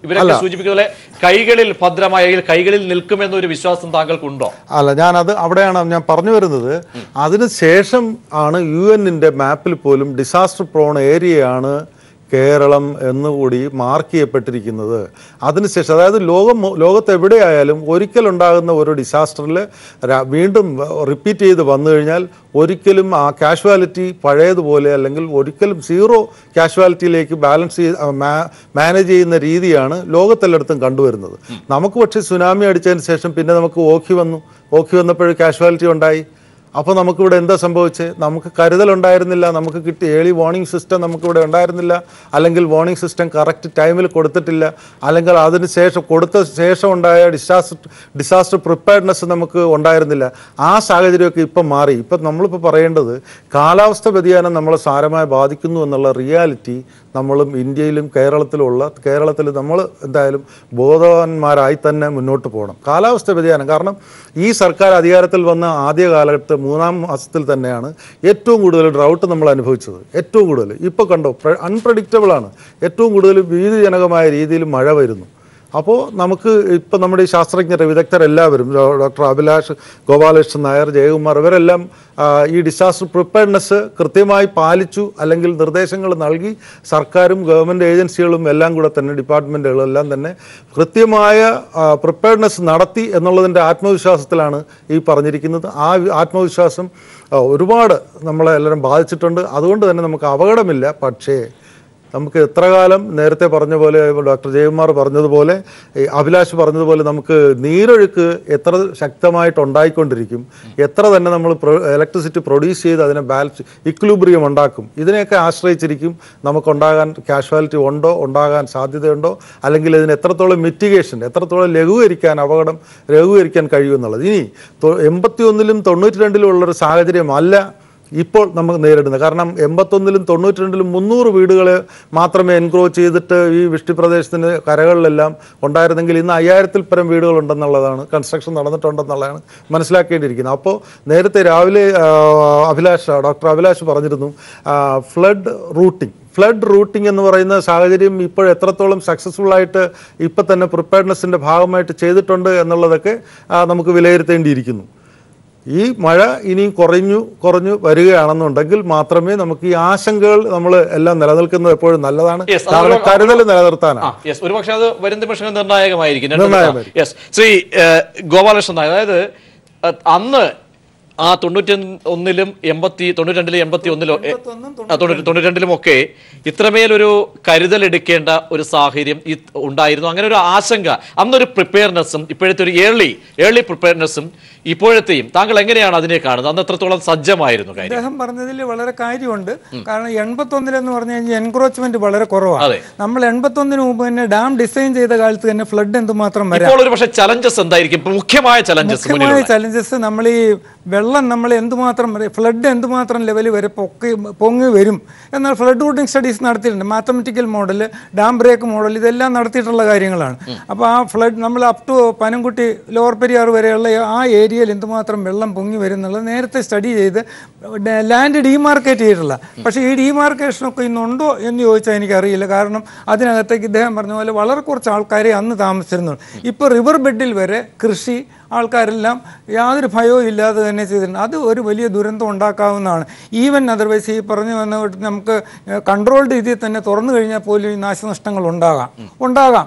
ഇവരൊക്കെ സൂചിപ്പിക്കുന്ന കൈകളിൽ ഭദ്രമായ കൈകളിൽ നിൽക്കുമെന്നൊരു വിശ്വാസം താങ്കൾക്കുണ്ടോ? അല്ല, അവിടെയാണ് ഞാൻ പറഞ്ഞു വരുന്നത്. അതിനുശേഷം ആണ് UN മാപ്പിൽ പോലും ഡിസാസ്റ്റർ പ്രോൺ ഏരിയയാണ് കേരളം എന്നുകൂടി മാർക്ക് ചെയ്യപ്പെട്ടിരിക്കുന്നത്. അതിനുശേഷം അതായത് ലോകത്തെവിടെയായാലും ഒരിക്കലുണ്ടാകുന്ന ഒരു ഡിസാസ്റ്ററിൽ വീണ്ടും റിപ്പീറ്റ് ചെയ്ത് വന്നു കഴിഞ്ഞാൽ ഒരിക്കലും ആ കാഷ്വാലിറ്റി പഴയതുപോലെ അല്ലെങ്കിൽ ഒരിക്കലും സീറോ കാഷ്വാലിറ്റിയിലേക്ക് മാനേജ് ചെയ്യുന്ന രീതിയാണ് ലോകത്തെല്ലായിടത്തും കണ്ടുവരുന്നത്. നമുക്ക് പക്ഷേ സുനാമി അടിച്ചതിന് ശേഷം പിന്നെ നമുക്ക് ഓഖി വന്നപ്പോഴും കാഷ്വാലിറ്റി ഉണ്ടായി. അപ്പോൾ നമുക്കിവിടെ എന്താ സംഭവിച്ചത്? നമുക്ക് കരുതലുണ്ടായിരുന്നില്ല, നമുക്ക് കിട്ടിയ ഏർലി വാർണിംഗ് സിസ്റ്റം നമുക്കിവിടെ ഉണ്ടായിരുന്നില്ല, അല്ലെങ്കിൽ വാർണിംഗ് സിസ്റ്റം കറക്റ്റ് ടൈമിൽ കൊടുത്തിട്ടില്ല, അല്ലെങ്കിൽ അതിന് ശേഷം കൊടുത്ത ശേഷം ഉണ്ടായ ഡിസാസ്റ്റർ പ്രിപ്പയർഡ്നെസ് നമുക്ക് ഉണ്ടായിരുന്നില്ല. ആ സാഹചര്യമൊക്കെ ഇപ്പം മാറി. ഇപ്പം നമ്മളിപ്പോൾ പറയേണ്ടത് കാലാവസ്ഥ വ്യതിയാനം നമ്മളെ സാരമായി ബാധിക്കുന്നു എന്നുള്ള റിയാലിറ്റി നമ്മളും ഇന്ത്യയിലും കേരളത്തിൽ നമ്മൾ എന്തായാലും ബോധവാന്മാരായി തന്നെ മുന്നോട്ട് പോകണം. കാലാവസ്ഥ വ്യതിയാനം കാരണം ഈ സർക്കാർ അധികാരത്തിൽ വന്ന ആദ്യ കാലത്ത് 3-ാം മാസത്തിൽ തന്നെയാണ് ഏറ്റവും കൂടുതൽ ഡ്രൗട്ട് നമ്മൾ അനുഭവിച്ചത്. ഏറ്റവും കൂടുതൽ ഇപ്പോൾ കണ്ടോ, അൺപ്രഡിക്റ്റബിളാണ്. ഏറ്റവും കൂടുതൽ ഭീതിജനകമായ രീതിയിൽ മഴ വരുന്നു. അപ്പോൾ നമുക്ക് ഇപ്പം നമ്മുടെ ഈ ശാസ്ത്രജ്ഞർ വിദഗ്ധരെല്ലാവരും ഡോക്ടർ അഭിലാഷ് ഗോപാലകൃഷ്ണൻ നായർ, ജയകുമാർ ഇവരെല്ലാം ഈ ഡിസാസ്റ്റർ പ്രിപ്പയർഡ്നെസ് കൃത്യമായി പാലിച്ചു, അല്ലെങ്കിൽ നിർദ്ദേശങ്ങൾ നൽകി സർക്കാരും ഗവൺമെൻറ് ഏജൻസികളും എല്ലാം കൂടെ തന്നെ ഡിപ്പാർട്ട്മെൻറ്റുകളും എല്ലാം തന്നെ കൃത്യമായ പ്രിപ്പയർഡ്നെസ് നടത്തി എന്നുള്ളതിൻ്റെ ആത്മവിശ്വാസത്തിലാണ് ഈ പറഞ്ഞിരിക്കുന്നത്. ആ ആത്മവിശ്വാസം ഒരുപാട് നമ്മളെ എല്ലാവരും ബാധിച്ചിട്ടുണ്ട്. അതുകൊണ്ട് തന്നെ നമുക്ക് അപകടമില്ല. പക്ഷേ നമുക്ക് എത്ര കാലം നേരത്തെ പറഞ്ഞ പോലെ ഡോക്ടർ ജയകുമാർ പറഞ്ഞതുപോലെ അഭിലാഷ് പറഞ്ഞതുപോലെ നമുക്ക് നീരൊഴുക്ക് എത്ര ശക്തമായിട്ട് ഉണ്ടായിക്കൊണ്ടിരിക്കും, എത്ര തന്നെ നമ്മൾ ഇലക്ട്രിസിറ്റി പ്രൊഡ്യൂസ് ചെയ്ത് അതിനെ ബാലൻസ് ഇക്വിലിബ്രിയം ഉണ്ടാക്കും, ഇതിനെയൊക്കെ ആശ്രയിച്ചിരിക്കും നമുക്കുണ്ടാകാൻ കാഷ്വാലിറ്റി ഉണ്ടോ, ഉണ്ടാകാൻ സാധ്യതയുണ്ടോ, അല്ലെങ്കിൽ ഇതിന് എത്രത്തോളം മിറ്റിഗേഷൻ, എത്രത്തോളം അപകടം ലഘൂകരിക്കാൻ കഴിയുമെന്നുള്ളത്. ഇനി 81-ലും 92-ലും ഉള്ളൊരു സാഹചര്യമല്ല ഇപ്പോൾ നമുക്ക് നേരിടുന്നത്. കാരണം 81-ലും 92-ലും 300 വീടുകൾ മാത്രമേ എൻക്രോച്ച് ചെയ്തിട്ട് ഈ വൃഷ്ടിപ്രദേശത്തിന് കരകളിലെല്ലാം ഉണ്ടായിരുന്നെങ്കിൽ ഇന്ന് 1000-ൽ പരം വീടുകളുണ്ടെന്നുള്ളതാണ്, കൺസ്ട്രക്ഷൻ നടന്നിട്ടുണ്ടെന്നുള്ളതാണ് മനസ്സിലാക്കേണ്ടിയിരിക്കുന്നത്. അപ്പോൾ നേരത്തെ രാവിലെ ഡോക്ടർ അഭിലാഷ് പറഞ്ഞിരുന്നു ഫ്ലഡ് റൂട്ടിംഗ് എന്ന് പറയുന്ന സാഹചര്യം ഇപ്പോൾ എത്രത്തോളം സക്സസ്ഫുള്ളായിട്ട് ഇപ്പം തന്നെ പ്രിപ്പയർഡ്നെസ്സിൻ്റെ ഭാഗമായിട്ട് ചെയ്തിട്ടുണ്ട് എന്നുള്ളതൊക്കെ നമുക്ക് വിലയിരുത്തേണ്ടിയിരിക്കുന്നു. ഈ മഴ ഇനിയും കുറഞ്ഞു വരികയാണെന്നുണ്ടെങ്കിൽ മാത്രമേ നമുക്ക് ഈ ആശങ്കകൾ നമ്മൾ എല്ലാം നിലനിൽക്കുന്നത് എപ്പോഴും നല്ലതാണ്. കരുതൽ നിലനിർത്താനാണ്. ഒരുപക്ഷെ അത് വരും നിമിഷങ്ങൾ നിർണായകമായിരിക്കും. ശ്രീ ഗോപാലകൃഷ്ണൻ, അതായത് അന്ന് ആ 91-ലും 92-ലും ഒക്കെ ഇത്രമേലൊരു കരുതലെടുക്കേണ്ട ഒരു സാഹചര്യം ഉണ്ടായിരുന്നു. അങ്ങനെ ഒരു ആശങ്ക, അന്നൊരു പ്രിപ്പയർനെസ്സും ഇപ്പോഴത്തെ ഒരു ഏർലി പ്രിപ്പയർനെസ്സും ഇപ്പോഴത്തെയും താങ്കൾ എങ്ങനെയാണ് അതിനെ കാണുന്നത്? അന്ന് എത്രത്തോളം സജ്ജമായിരുന്നു? അദ്ദേഹം പറഞ്ഞതിൽ വളരെ കാര്യമുണ്ട്. കാരണം 81-ലെന്ന് പറഞ്ഞു കഴിഞ്ഞാൽ എൻക്രോച്ച്മെന്റ് വളരെ കുറവാണ്. നമ്മൾ 81-ന് മുമ്പ് തന്നെ ഡാം ഡിസൈൻ ചെയ്ത കാലത്ത് തന്നെ ഫ്ലഡ് എന്തുമാത്രം വരാം. പക്ഷേ ചലഞ്ചസ് എന്തായിരിക്കും? മുഖ്യമായ ചലഞ്ചസ് നമ്മൾ ഈ വെള്ളം നമ്മൾ എന്തുമാത്രം ഫ്ലഡ് എന്തുമാത്രം ലെവൽ വരെ പൊങ്ങി വരും എന്നാൽ ഫ്ലഡ് റൂട്ടിംഗ് സ്റ്റഡീസ് നടത്തിയിട്ടുണ്ട്. Mathematical model, dam break model, ഇതെല്ലാം നടത്തിയിട്ടുള്ള കാര്യങ്ങളാണ്. അപ്പോൾ ആ ഫ്ലഡ് നമ്മൾ up to Panamkutty lower Periyar വരെയുള്ള ആ ഏരിയയിൽ എന്തുമാത്രം വെള്ളം പൊങ്ങി വരും എന്നുള്ളത് നേരത്തെ സ്റ്റഡി ചെയ്ത് ലാൻഡ് ഡീമാർക്കേറ്റ് ചെയ്തിട്ടുള്ള. പക്ഷേ ഈ ഡീമാർക്കേഷനൊക്കെ ഇന്നുണ്ടോ എന്ന് ചോദിച്ചാൽ എനിക്കറിയില്ല. കാരണം അതിനകത്തേക്ക് ഇദ്ദേഹം പറഞ്ഞ പോലെ വളരെ കുറച്ച് ആൾക്കാരെ അന്ന് താമസിച്ചിരുന്നു. ഇപ്പോൾ റിവർ ബെഡിൽ വരെ കൃഷി ആൾക്കാരെല്ലാം യാതൊരു ഭയവും ഇല്ലാതെ തന്നെ ചെയ്തിട്ടുണ്ട്. അത് ഒരു വലിയ ദുരന്തം ഉണ്ടാക്കാവുന്നതാണ്. ഈവൻ അതർവൈസ് ഈ പറഞ്ഞു വന്ന നമുക്ക് കൺട്രോൾഡ് രീതിയിൽ തന്നെ തുറന്നു കഴിഞ്ഞാൽ പോലും ഈ നാശനഷ്ടങ്ങൾ ഉണ്ടാകാം.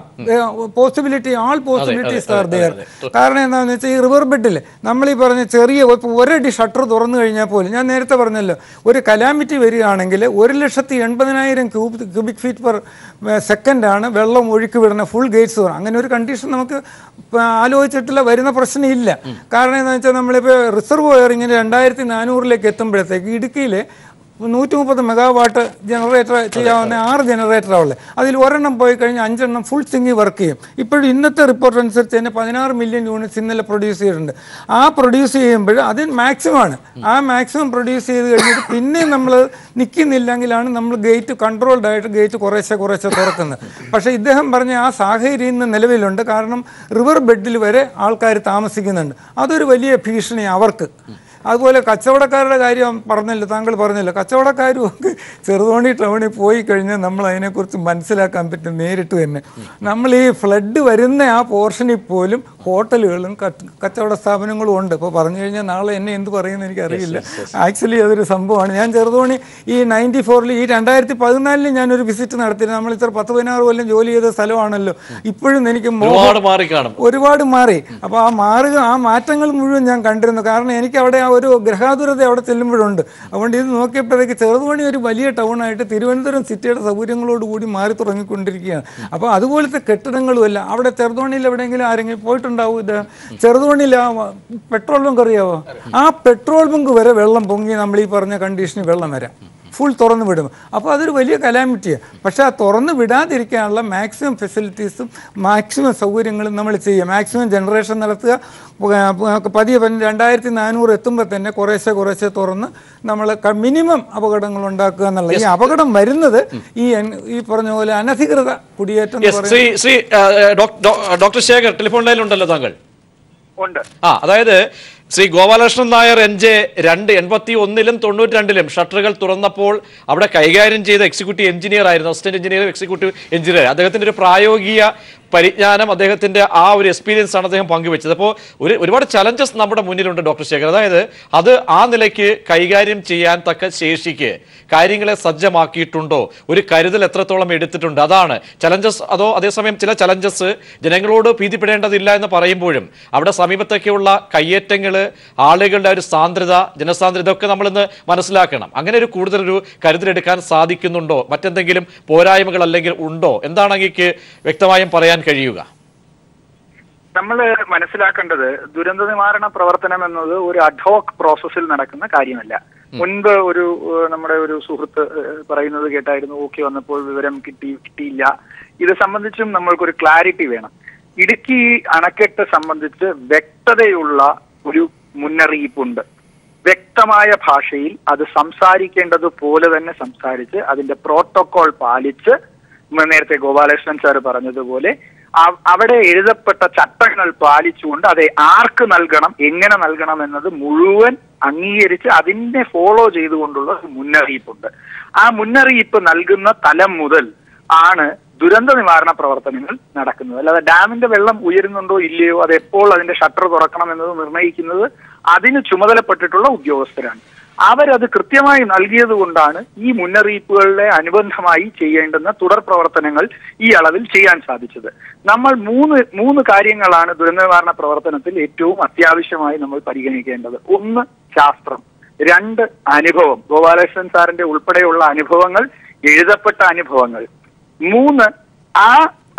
Possibilities are there. കാരണം എന്താണെന്ന് വെച്ചാൽ ഈ റിവർ ബെഡിൽ നമ്മൾ ഈ പറഞ്ഞ ചെറിയ ഒരടി ഷട്ടർ തുറന്നു കഴിഞ്ഞാൽ പോലും, ഞാൻ നേരത്തെ പറഞ്ഞല്ലോ, ഒരു കലാമിറ്റി വരികയാണെങ്കിൽ 1,80,000 ക്യൂബിക് ഫീറ്റ് പെർ സെക്കൻഡാണ് വെള്ളം ഒഴുക്കി വിടുന്ന ഫുൾ ഗേറ്റ്സ്. അങ്ങനെ ഒരു കണ്ടീഷൻ നമുക്ക് ആലോചിച്ചിട്ടില്ല, വരുന്ന പ്രശ്നം ഇല്ല. കാരണം എന്താണെന്ന് വെച്ചാൽ നമ്മളിപ്പോൾ റിസർവോയർ ഇങ്ങനെ 2400-ലേക്ക് എത്തുമ്പോഴത്തേക്ക് ഇടുക്കിയിൽ 130 മെഗാവാട്ട് ജനറേറ്റർ ചെയ്യാവുന്ന 6 ജനറേറ്ററാണ് ഉള്ളത്. അതിൽ ഒരെണ്ണം പോയി കഴിഞ്ഞാൽ 5 എണ്ണം ഫുൾ സിംഗി വർക്ക് ചെയ്യും. ഇപ്പോഴും ഇന്നത്തെ റിപ്പോർട്ട് അനുസരിച്ച് തന്നെ 16 മില്യൺ യൂണിറ്റ്സ് ഇന്നലെ പ്രൊഡ്യൂസ് ചെയ്തിട്ടുണ്ട്. ആ പ്രൊഡ്യൂസ് ചെയ്യുമ്പോൾ അത് മാക്സിമമാണ്. ആ മാക്സിമം പ്രൊഡ്യൂസ് ചെയ്ത് കഴിഞ്ഞിട്ട് പിന്നെ നമ്മൾ നിൽക്കുന്നില്ലെങ്കിലാണ് നമ്മൾ കൺട്രോൾഡ് ആയിട്ട് കുറേശ്ശെ തുറക്കുന്നത്. പക്ഷേ ഇദ്ദേഹം പറഞ്ഞ ആ സാഹചര്യം ഇന്ന് നിലവിലുണ്ട്. കാരണം റിവർ ബെഡിൽ വരെ ആൾക്കാർ താമസിക്കുന്നുണ്ട്. അതൊരു വലിയ ഭീഷണി അവർക്ക്. അതുപോലെ കച്ചവടക്കാരുടെ കാര്യം പറഞ്ഞല്ലോ, താങ്കൾ പറഞ്ഞല്ലോ, കച്ചവടക്കാരും ഒക്കെ ചെറുതോണി ടൗണിൽ പോയി കഴിഞ്ഞാൽ നമ്മൾ അതിനെക്കുറിച്ച് മനസ്സിലാക്കാൻ പറ്റും നേരിട്ട് തന്നെ. നമ്മൾ ഈ ഫ്ലഡ് വരുന്ന ആ പോർഷനിൽ പോലും ഹോട്ടലുകളും കച്ചവട സ്ഥാപനങ്ങളും ഉണ്ട്. ഇപ്പോൾ പറഞ്ഞു കഴിഞ്ഞാൽ നാളെ എന്നെ എന്ത് പറയുമെന്ന് എനിക്കറിയില്ല. ആക്ച്വലി അതൊരു സംഭവമാണ്. ഞാൻ ചെറുതോണി ഈ 94 ഈ 2014 ഞാനൊരു വിസിറ്റ് നടത്തിയിരുന്നു. നമ്മൾ ഇത്ര 10-16 കൊല്ലം ജോലി ചെയ്ത സ്ഥലമാണല്ലോ. ഇപ്പോഴും എനിക്ക് ഒരുപാട് മാറി. അപ്പോൾ ആ മാറ്റങ്ങൾ മുഴുവൻ ഞാൻ കണ്ടിരുന്നു. കാരണം എനിക്ക് അവിടെ ആ ഒരു ഗ്രഹാതുരത അവിടെ ചെല്ലുമ്പോഴുണ്ട്. അതുകൊണ്ട് ഇത് നോക്കിയപ്പോഴേക്ക് ചെറുതോണി ഒരു വലിയ ടൗണായിട്ട് തിരുവനന്തപുരം സിറ്റിയുടെ സൗകര്യങ്ങളോടുകൂടി മാറി തുടങ്ങിക്കൊണ്ടിരിക്കുകയാണ്. അപ്പോൾ അതുപോലത്തെ കെട്ടിടങ്ങളുമല്ല അവിടെ. ചെറുതോണിയിൽ എവിടെയെങ്കിലും ആരെങ്കിലും പോയിട്ടുണ്ടാവും. ഇത് ചെറുതോണിയിൽ പെട്രോൾ ബങ്ക് അറിയാവോ? ആ പെട്രോൾ ബങ്ക് വരെ വെള്ളം പൊങ്ങി നമ്മൾ ഈ പറഞ്ഞ കണ്ടീഷനിൽ വെള്ളം വരാം. ഫുൾ തുറന്നു വിടും. അപ്പോൾ അതൊരു വലിയ കലാമിറ്റിയാണ്. പക്ഷേ ആ തുറന്നു വിടാതിരിക്കാനുള്ള മാക്സിമം ഫെസിലിറ്റീസും മാക്സിമം സൗകര്യങ്ങളും നമ്മൾ ചെയ്യുക. മാക്സിമം ജനറേഷൻ നടത്തുക. പതിയെ 2400 എത്തുമ്പോൾ തന്നെ കുറേശ്ശെ തുറന്ന് നമ്മൾ മിനിമം അപകടങ്ങൾ ഉണ്ടാക്കുക എന്നുള്ള. ഈ അപകടം വരുന്നത് ഈ പറഞ്ഞ പോലെ അനധികൃത കുടിയേറ്റം. ഡോക്ടർ ശേഖർ ടെലിഫോൺ ലൈനിലുണ്ടല്ലോ താങ്കൾ? ഉണ്ട്. അതായത് ശ്രീ ഗോപാലകൃഷ്ണൻ നായർ NJ 81-ലും 92-ലും ഷട്ടറുകൾ തുറന്നപ്പോൾ അവിടെ കൈകാര്യം ചെയ്ത എക്സിക്യൂട്ടീവ് എഞ്ചിനീയർ ആയിരുന്നു, അസിസ്റ്റന്റ് എഞ്ചിനീയർ, എക്സിക്യൂട്ടീവ് എഞ്ചിനീയർ. അദ്ദേഹത്തിന്റെ ഒരു പ്രായോഗിക പരിജ്ഞാനം, അദ്ദേഹത്തിന്റെ ആ ഒരു എക്സ്പീരിയൻസ് ആണ് അദ്ദേഹം പങ്കുവെച്ചത്. അപ്പോൾ ഒരുപാട് ചലഞ്ചസ് നമ്മുടെ മുന്നിലുണ്ട് ഡോക്ടർ ശേഖർ. അതായത് അത് ആ നിലയ്ക്ക് കൈകാര്യം ചെയ്യാൻ തക്ക ശേഷിക്ക് കാര്യങ്ങളെ സജ്ജമാക്കിയിട്ടുണ്ടോ? ഒരു കരുതൽ എത്രത്തോളം എടുത്തിട്ടുണ്ട്? അതാണ് ചലഞ്ചസ്. അതോ അതേസമയം ചില ചലഞ്ചസ് ജനങ്ങളോട് ഭീതിപ്പെടേണ്ടതില്ല എന്ന് പറയുമ്പോഴും അവിടെ സമീപത്തൊക്കെയുള്ള കയ്യേറ്റങ്ങൾ, ആളുകളുടെ ഒരു സാന്ദ്രത, ജനസാന്ദ്രത ഒക്കെ നമ്മളിന്ന് മനസ്സിലാക്കണം. അങ്ങനെ ഒരു കൂടുതലൊരു കരുതലെടുക്കാൻ സാധിക്കുന്നുണ്ടോ? മറ്റെന്തെങ്കിലും പോരായ്മകൾ അല്ലെങ്കിൽ ഉണ്ടോ? എന്താണ് അങ്ങേക്ക് വ്യക്തമായും പറയാൻ കഴിയുക? നമ്മൾ മനസ്സിലാക്കേണ്ടത് ദുരന്ത നിവാരണ പ്രവർത്തനം എന്നത് ഒരു അഡ്ഹോക് പ്രോസസ്സിൽ നടക്കുന്ന കാര്യമല്ല. മുൻപ് നമ്മുടെ ഒരു സുഹൃത്ത് പറയുന്നത് കേട്ടായിരുന്നു, ഓക്കെ വന്നപ്പോൾ വിവരം കിട്ടിയില്ല. ഇത് സംബന്ധിച്ചും നമ്മൾക്കൊരു ക്ലാരിറ്റി വേണം. ഇടുക്കി അണക്കെട്ട് സംബന്ധിച്ച് വ്യക്തതയുള്ള ഒരു മുന്നറിയിപ്പുണ്ട്. വ്യക്തമായ ഭാഷയിൽ അത് സംസാരിക്കേണ്ടതുപോലെ തന്നെ സംസാരിച്ച് അതിന്റെ പ്രോട്ടോകോൾ പാലിച്ച്, നേരത്തെ ഗോപാലകൃഷ്ണൻ സാർ പറഞ്ഞതുപോലെ അവിടെ എഴുതപ്പെട്ട ചട്ടങ്ങൾ പാലിച്ചുകൊണ്ട് അത് ആർക്ക് നൽകണം, എങ്ങനെ നൽകണം എന്നത് മുഴുവൻ അംഗീകരിച്ച് അതിനെ ഫോളോ ചെയ്തുകൊണ്ടുള്ള ഒരു മുന്നറിയിപ്പുണ്ട്. ആ മുന്നറിയിപ്പ് നൽകുന്ന തലം മുതൽ ആണ് ദുരന്ത നിവാരണ പ്രവർത്തനങ്ങൾ നടക്കുന്നത്. അല്ലാതെ ഡാമിന്റെ വെള്ളം ഉയരുന്നുണ്ടോ ഇല്ലയോ, അത് എപ്പോൾ അതിന്റെ ഷട്ടർ തുറക്കണം എന്നത് നിർണ്ണയിക്കുന്നത് അതിന് ചുമതലപ്പെട്ടിട്ടുള്ള ഉദ്യോഗസ്ഥരാണ്. അവരത് കൃത്യമായി നൽകിയത് കൊണ്ടാണ് ഈ മുന്നറിയിപ്പുകളുടെ അനുബന്ധമായി ചെയ്യേണ്ടുന്ന തുടർ പ്രവർത്തനങ്ങൾ ഈ അളവിൽ ചെയ്യാൻ സാധിച്ചത്. നമ്മൾ മൂന്ന് കാര്യങ്ങളാണ് ദുരന്ത നിവാരണ പ്രവർത്തനത്തിൽ ഏറ്റവും അത്യാവശ്യമായി നമ്മൾ പരിഗണിക്കേണ്ടത്. 1 ശാസ്ത്രം, 2 അനുഭവം, ഗോപാലകൃഷ്ണൻ സാറിന്റെ ഉൾപ്പെടെയുള്ള അനുഭവങ്ങൾ, എഴുതപ്പെട്ട അനുഭവങ്ങൾ, 3 ആ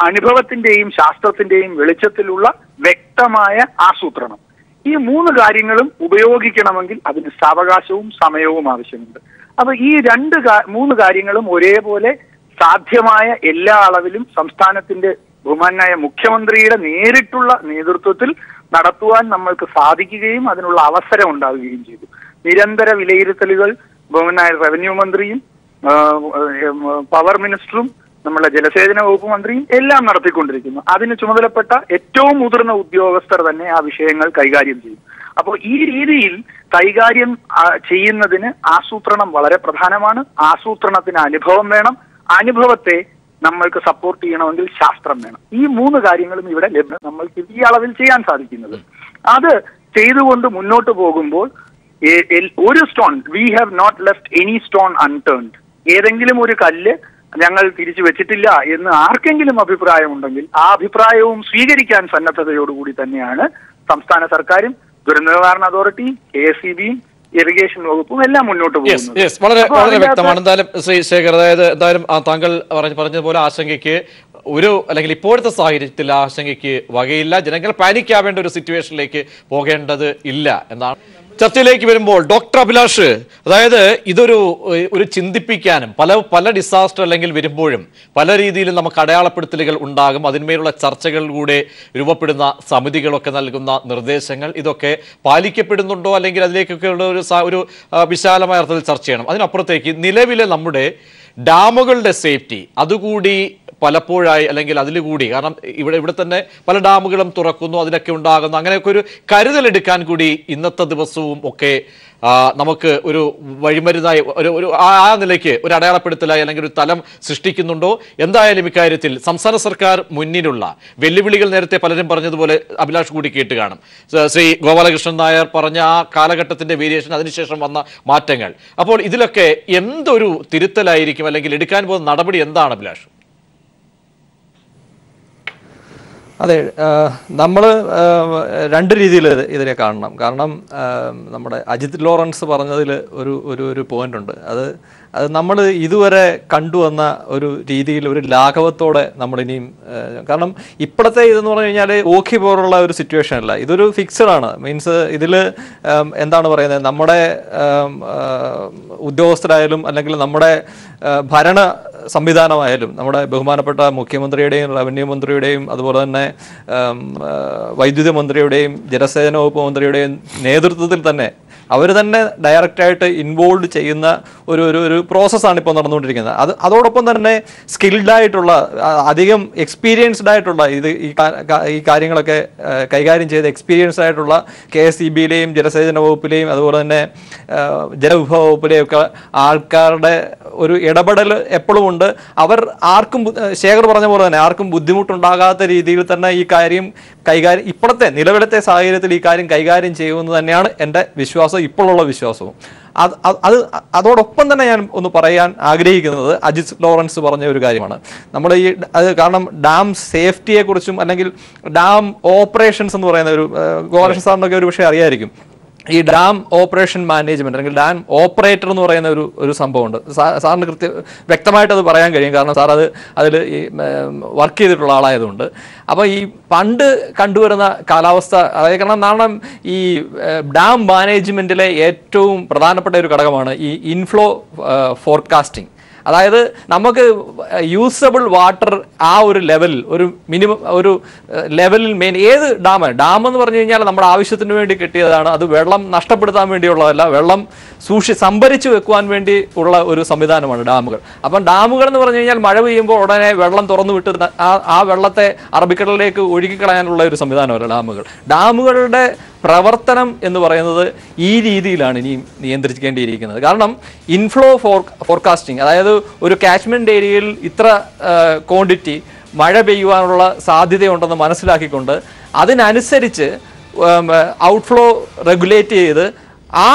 അനുഭവത്തിന്റെയും ശാസ്ത്രത്തിന്റെയും വെളിച്ചത്തിലുള്ള വ്യക്തമായ ആസൂത്രണം. ഈ 3 കാര്യങ്ങളും ഉപയോഗിക്കണമെങ്കിൽ അതിന് സാവകാശവും സമയവും ആവശ്യമുണ്ട്. അപ്പൊ ഈ 3 കാര്യങ്ങളും ഒരേപോലെ സാധ്യമായ എല്ലാ അളവിലും സംസ്ഥാനത്തിന്റെ ബഹുമാനായ മുഖ്യമന്ത്രിയുടെ നേരിട്ടുള്ള നേതൃത്വത്തിൽ നടത്തുവാൻ നമ്മൾക്ക് സാധിക്കുകയും അതിനുള്ള അവസരം ഉണ്ടാവുകയും ചെയ്തു. നിരന്തര വിലയിരുത്തലുകൾ ബഹുമാനായ റവന്യൂ മന്ത്രിയും പവർ മിനിസ്റ്ററും നമ്മുടെ ജലസേചന വകുപ്പ് മന്ത്രിയും എല്ലാം നടത്തിക്കൊണ്ടിരിക്കുന്നു. അതിന് ചുമതലപ്പെട്ട ഏറ്റവും മുതിർന്ന ഉദ്യോഗസ്ഥർ തന്നെ ആ വിഷയങ്ങൾ കൈകാര്യം ചെയ്യും. അപ്പോൾ ഈ രീതിയിൽ കൈകാര്യം ചെയ്യുന്നതിന് ആസൂത്രണം വളരെ പ്രധാനമാണ്. ആസൂത്രണത്തിന് അനുഭവം വേണം. അനുഭവത്തെ നമ്മൾക്ക് സപ്പോർട്ട് ചെയ്യണമെങ്കിൽ ശാസ്ത്രം വേണം. ഈ 3 കാര്യങ്ങളും ഇവിടെ ലഭ്യം. നമ്മൾക്ക് ഈ അളവിൽ ചെയ്യാൻ സാധിക്കുന്നത് അത് ചെയ്തുകൊണ്ട് മുന്നോട്ട് പോകുമ്പോൾ ഒരു stone, we have not left any stone unturned. ഏതെങ്കിലും ഒരു കല്ല് ഞങ്ങൾ തിരിച്ചു വെച്ചിട്ടില്ല എന്ന് ആർക്കെങ്കിലും അഭിപ്രായമുണ്ടെങ്കിൽ ആ അഭിപ്രായവും സ്വീകരിക്കാൻ സന്നദ്ധതയോടുകൂടി തന്നെയാണ് സംസ്ഥാന സർക്കാരും ദുരന്ത നിവാരണ അതോറിറ്റിയും KSEBയും ഇറിഗേഷൻ വകുപ്പും എല്ലാം മുന്നോട്ട് പോകുന്നത്. വളരെ വ്യക്തമാണ്. എന്തായാലും ശ്രീ ശേഖർ, അതായത് എന്തായാലും താങ്കൾ പറഞ്ഞതുപോലെ ആശങ്കയ്ക്ക് അല്ലെങ്കിൽ ഇപ്പോഴത്തെ സാഹചര്യത്തിൽ ആശങ്കയ്ക്ക് വകയില്ല. ജനങ്ങൾ പാനിക് ആവേണ്ട ഒരു സിറ്റുവേഷനിലേക്ക് പോകേണ്ടത് ഇല്ല എന്നാണ്. ചർച്ചയിലേക്ക് വരുമ്പോൾ ഡോക്ടർ അഭിലാഷ്, അതായത് ഇതൊരു ചിന്തിപ്പിക്കാനും പല ഡിസാസ്റ്റർ അല്ലെങ്കിൽ വരുമ്പോഴും പല രീതിയിലും നമുക്ക് അടയാളപ്പെടുത്തലുകൾ ഉണ്ടാകും. അതിന്മേലുള്ള ചർച്ചകളിലൂടെ രൂപപ്പെടുന്ന സമിതികളൊക്കെ നൽകുന്ന നിർദ്ദേശങ്ങൾ ഇതൊക്കെ പാലിക്കപ്പെടുന്നുണ്ടോ അല്ലെങ്കിൽ അതിലേക്കൊക്കെയുള്ള ഒരു വിശാലമായ അർത്ഥത്തിൽ ചർച്ച ചെയ്യണം. അതിനപ്പുറത്തേക്ക് നിലവിലെ നമ്മുടെ ഡാമുകളുടെ സേഫ്റ്റി അതുകൂടി പലപ്പോഴായി അല്ലെങ്കിൽ അതിലുകൂടി, കാരണം ഇവിടെ തന്നെ പല ഡാമുകളും തുറക്കുന്നു, അതിലൊക്കെ ഉണ്ടാകുന്നു, അങ്ങനെയൊക്കെ ഒരു കരുതലെടുക്കാൻ കൂടി ഇന്നത്തെ ദിവസവും ഒക്കെ നമുക്ക് ഒരു വഴിമരുന്നായി ഒരു ആ നിലയ്ക്ക് ഒരു അടയാളപ്പെടുത്തലായി അല്ലെങ്കിൽ ഒരു തലം സൃഷ്ടിക്കുന്നുണ്ടോ? എന്തായാലും ഇക്കാര്യത്തിൽ സംസ്ഥാന സർക്കാർ മുന്നിലുള്ള വെല്ലുവിളികൾ നേരത്തെ പലരും പറഞ്ഞതുപോലെ അഭിലാഷ് കൂടി കേട്ട് കാണും. ശ്രീ ഗോപാലകൃഷ്ണൻ നായർ പറഞ്ഞ ആ കാലഘട്ടത്തിന്റെ വേരിയേഷൻ, അതിനുശേഷം വന്ന മാറ്റങ്ങൾ. അപ്പോൾ ഇതിലൊക്കെ എന്തൊരു തിരുത്തലായിരിക്കും അല്ലെങ്കിൽ എടുക്കാൻ പോകുന്ന നടപടി എന്താണ് അഭിലാഷ്? അതെ, നമ്മൾ രണ്ട് രീതിയിൽ ഇതിനെ കാണണം. കാരണം നമ്മുടെ അജിത് ലോറൻസ് പറഞ്ഞതിൽ ഒരു പോയിന്റ് ഉണ്ട്. അത് നമ്മൾ ഇതുവരെ കണ്ടുവന്ന ഒരു രീതിയിൽ ഒരു ലാഘവത്തോടെ നമ്മളിനിയും, കാരണം ഇപ്പോഴത്തെ ഇതെന്ന് പറഞ്ഞു കഴിഞ്ഞാൽ ഓഖി പോലുള്ള ഒരു സിറ്റുവേഷൻ അല്ല, ഇതൊരു ഫിക്സഡ് ആണ്. മീൻസ് ഇതിൽ എന്താണ് പറയുന്നത്, നമ്മുടെ ഉദ്യോഗസ്ഥരായാലും അല്ലെങ്കിൽ നമ്മുടെ ഭരണ സംവിധാനമായാലും നമ്മുടെ ബഹുമാനപ്പെട്ട മുഖ്യമന്ത്രിയുടെയും റവന്യൂ മന്ത്രിയുടെയും അതുപോലെ തന്നെ വൈദ്യുതി മന്ത്രിയുടെയും ജലസേചന വകുപ്പ് മന്ത്രിയുടെയും നേതൃത്വത്തിൽ തന്നെ അവർ തന്നെ ഡയറക്റ്റായിട്ട് ഇൻവോൾവ് ചെയ്യുന്ന ഒരു പ്രോസസ്സാണ് ഇപ്പോൾ നടന്നുകൊണ്ടിരിക്കുന്നത്. അതോടൊപ്പം തന്നെ സ്കിൽഡ് ആയിട്ടുള്ള, അധികം എക്സ്പീരിയൻസ്ഡ് ആയിട്ടുള്ള ഈ കാര്യങ്ങളൊക്കെ കൈകാര്യം ചെയ്ത് എക്സ്പീരിയൻസ്ഡ് ആയിട്ടുള്ള KSEBിയിലെയും ജലസേചന വകുപ്പിലെയും അതുപോലെ തന്നെ ജലവിഭവ വകുപ്പിലെയും ഒക്കെ ആൾക്കാരുടെ ഒരു ഇടപെടൽ എപ്പോഴും ഉണ്ട്. അവർ ആർക്കും, ശേഖർ പറഞ്ഞ പോലെ തന്നെ ആർക്കും ബുദ്ധിമുട്ടുണ്ടാകാത്ത രീതിയിൽ തന്നെ ഈ കാര്യം ഇപ്പോഴത്തെ നിലവിലത്തെ സാഹചര്യത്തിൽ ഈ കാര്യം കൈകാര്യം ചെയ്യുമെന്ന് തന്നെയാണ് എൻ്റെ വിശ്വാസം, ഇപ്പോഴുള്ള വിശ്വാസവും. അതോടൊപ്പം തന്നെ ഞാൻ ഒന്ന് പറയാൻ ആഗ്രഹിക്കുന്നത് അജിത് ലോറൻസ് പറഞ്ഞ ഒരു കാര്യമാണ്. നമ്മൾ കാരണം ഡാം സേഫ്റ്റിയെ കുറിച്ചും അല്ലെങ്കിൽ ഡാം ഓപ്പറേഷൻസ് എന്ന് പറയുന്ന ഒരു, ഗോപാലകൃഷ്ണൻ സാറിനൊക്കെ ഒരു പക്ഷേ അറിയായിരിക്കും, ഈ ഡാം ഓപ്പറേഷൻ മാനേജ്മെന്റ് അല്ലെങ്കിൽ ഡാം ഓപ്പറേറ്റർ എന്ന് പറയുന്ന ഒരു സംഭവമുണ്ട്. സാറിന് വ്യക്തമായിട്ട് അത് പറയാൻ കഴിയും, കാരണം സാർ അതിൽ ഈ വർക്ക് ചെയ്തിട്ടുള്ള ആളായതുകൊണ്ട്. അപ്പോൾ ഈ പണ്ട് കണ്ടുവരുന്ന കാലാവസ്ഥ, അതായത് കാരണം ഈ ഡാം മാനേജ്മെന്റിലെ ഏറ്റവും പ്രധാനപ്പെട്ട ഒരു ഘടകമാണ് ഈ ഇൻഫ്ലോ ഫോർകാസ്റ്റിംഗ്. അതായത് നമുക്ക് യൂസബിൾ വാട്ടർ ആ ഒരു ലെവലിൽ, ഒരു മിനിമം ഒരു ലെവലിൽ ഏത് ഡാം എന്ന് പറഞ്ഞു കഴിഞ്ഞാൽ നമ്മുടെ ആവശ്യത്തിന് വേണ്ടി കിട്ടിയതാണ്. അത് വെള്ളം നഷ്ടപ്പെടുത്താൻ വേണ്ടിയുള്ളതല്ല, വെള്ളം സംഭരിച്ചു വെക്കുവാൻ വേണ്ടി ഉള്ള ഒരു സംവിധാനമാണ് ഡാമുകൾ. അപ്പം ഡാമുകൾ എന്ന് പറഞ്ഞു കഴിഞ്ഞാൽ മഴ പെയ്യുമ്പോൾ ഉടനെ വെള്ളം തുറന്നു വിട്ട് ആ വെള്ളത്തെ അറബിക്കടലിലേക്ക് ഒഴുകിക്കളയാനുള്ള ഒരു സംവിധാനമല്ല ഡാമുകൾ. ഡാമുകളുടെ പ്രവർത്തനം എന്ന് പറയുന്നത് ഈ രീതിയിലാണ് ഇനി നിയന്ത്രിക്കേണ്ടിയിരിക്കുന്നത്. കാരണം ഇൻഫ്ലോ ഫോർകാസ്റ്റിംഗ്, അതായത് ഒരു കാച്ച്മെന്റ് ഏരിയയിൽ ഇത്ര ക്വാണ്ടിറ്റി മഴ പെയ്യുവാനുള്ള സാധ്യതയുണ്ടെന്ന് മനസ്സിലാക്കിക്കൊണ്ട് അതിനനുസരിച്ച് ഔട്ട്ഫ്ലോ റെഗുലേറ്റ് ചെയ്ത് ആ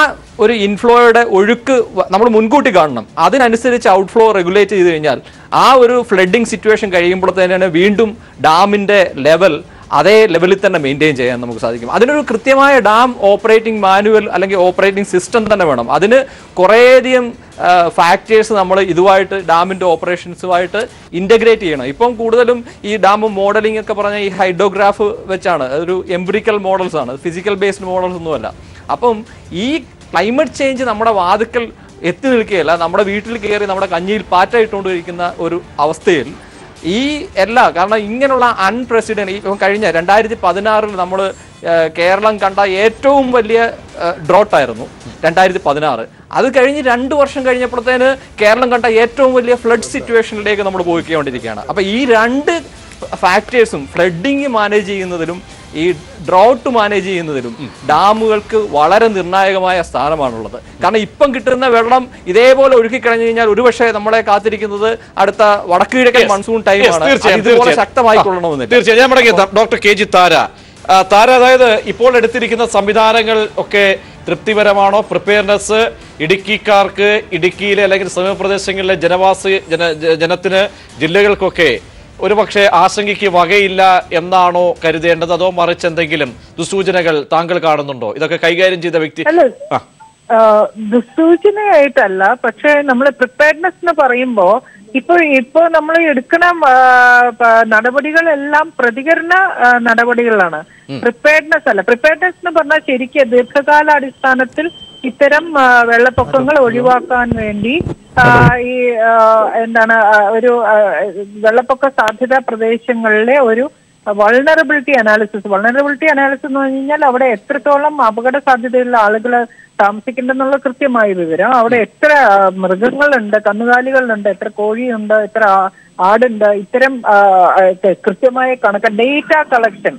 ഒരു ഇൻഫ്ലോയുടെ ഒഴുക്ക് നമ്മൾ മുൻകൂട്ടി കാണണം. അതിനനുസരിച്ച് ഔട്ട്ഫ്ലോ റെഗുലേറ്റ് ചെയ്ത് കഴിഞ്ഞാൽ ആ ഒരു ഫ്ലഡിങ് സിറ്റുവേഷൻ കഴിയുമ്പോഴത്തേനാണ് വീണ്ടും ഡാമിൻ്റെ ലെവൽ അതേ ലെവലിൽ തന്നെ മെയിൻറ്റെയിൻ ചെയ്യാൻ നമുക്ക് സാധിക്കും. അതിനൊരു കൃത്യമായ ഡാം ഓപ്പറേറ്റിംഗ് മാനുവൽ അല്ലെങ്കിൽ ഓപ്പറേറ്റിംഗ് സിസ്റ്റം തന്നെ വേണം. അതിന് കുറേയധികം ഫാക്ടേഴ്സ് നമ്മൾ ഇതുമായിട്ട് ഡാമിൻ്റെ ഓപ്പറേഷൻസുമായിട്ട് ഇൻ്റഗ്രേറ്റ് ചെയ്യണം. ഇപ്പം കൂടുതലും ഈ ഡാം മോഡലിംഗ് ഒക്കെ പറഞ്ഞാൽ ഈ ഹൈഡ്രോഗ്രാഫ് വെച്ചാണ്, അതൊരു എംപിറിക്കൽ മോഡൽസ് ആണ്, ഫിസിക്കൽ ബേസ്ഡ് മോഡൽസ് ഒന്നുമല്ല. അപ്പം ഈ ക്ലൈമറ്റ് ചേഞ്ച് നമ്മുടെ വാതിക്കൽ എത്തി നിൽക്കുകയല്ല, നമ്മുടെ വീട്ടിൽ കയറി നമ്മുടെ കഞ്ഞിയിൽ പാറ്റ ഇട്ടുകൊണ്ടിരിക്കുന്ന ഒരു അവസ്ഥയിൽ ഈ കാരണം ഇങ്ങനെയുള്ള അൺപ്രസിഡന്റ്, ഇപ്പം കഴിഞ്ഞ 2016 നമ്മൾ കേരളം കണ്ട ഏറ്റവും വലിയ ഡ്രോട്ടായിരുന്നു 2016. അത് കഴിഞ്ഞ് 2 വർഷം കഴിഞ്ഞപ്പോഴത്തേന് കേരളം കണ്ട ഏറ്റവും വലിയ ഫ്ലഡ് സിറ്റുവേഷനിലേക്ക് നമ്മൾ പോയിക്കൊണ്ടിരിക്കുകയാണ്. അപ്പം ഈ രണ്ട് ഫാക്ടേഴ്സും, ഫ്ലഡിങ് മാനേജ് ചെയ്യുന്നതിലും ഈ ഡ്രോട്ട് മാനേജ് ചെയ്യുന്നതിലും ഡാമുകൾക്ക് വളരെ നിർണായകമായ സ്ഥാനമാണുള്ളത്. കാരണം ഇപ്പം കിട്ടുന്ന വെള്ളം ഇതേപോലെ ഒഴുക്കിക്കഴിഞ്ഞു കഴിഞ്ഞാൽ ഒരുപക്ഷെ നമ്മളെ കാത്തിരിക്കുന്നത് അടുത്ത വടക്ക് കിഴക്കൻ മൺസൂൺ ടൈമാണ്. ഇതുപോലെ ശക്തമായിക്കൊള്ളണമെന്ന്. തീർച്ചയായും ഞാൻ മടങ്ങിയെത്താം. ഡോക്ടർ KG താര, അതായത് ഇപ്പോൾ എടുത്തിരിക്കുന്ന സംവിധാനങ്ങൾ ഒക്കെ തൃപ്തിപരമാണോ? പ്രിപ്പയർനെസ് ഇടുക്കിക്കാർക്ക്, ഇടുക്കിയിലെ അല്ലെങ്കിൽ സമീപ പ്രദേശങ്ങളിലെ ജനത്തിന്, ജില്ലകൾക്കൊക്കെ ഒരു പക്ഷേ ആശങ്കയ്ക്ക് വകയില്ല എന്നാണോ കരുതേണ്ടത്, അതോ മറിച്ച് എന്തെങ്കിലും ദുസൂചനകൾ താങ്കൾ കാണുന്നുണ്ടോ? ഇതൊക്കെ കൈകാര്യം ചെയ്ത വ്യക്തി ദുസൂചനയായിട്ടല്ല, പക്ഷെ നമ്മൾ പ്രിപ്പയർനെസ് എന്ന് പറയുമ്പോ ഇപ്പൊ നമ്മൾ എടുക്കുന്ന നടപടികളെല്ലാം പ്രതികരണ നടപടികളാണ്, പ്രിപ്പയർനെസ് അല്ല. പ്രിപ്പയർനെസ് എന്ന് പറഞ്ഞാൽ ശരിക്കും ദീർഘകാലാടിസ്ഥാനത്തിൽ ഇത്തരം വെള്ളപ്പൊക്കങ്ങൾ ഒഴിവാക്കാൻ വേണ്ടി ഈ ഒരു വെള്ളപ്പൊക്ക സാധ്യതാ പ്രദേശങ്ങളിലെ ഒരു വൾണറബിലിറ്റി അനാലിസിസ് എന്ന് പറഞ്ഞു കഴിഞ്ഞാൽ അവിടെ എത്രത്തോളം അപകട സാധ്യതയുള്ള ആളുകൾ താമസിക്കുന്നുണ്ടെന്നുള്ള കൃത്യമായ വിവരം, അവിടെ എത്ര മൃഗങ്ങളുണ്ട്, കന്നുകാലികളുണ്ട്, എത്ര കോഴിയുണ്ട്, എത്ര ആടുണ്ട്, ഇത്തരം കൃത്യമായ കണക്ക് ഡേറ്റ കളക്ഷൻ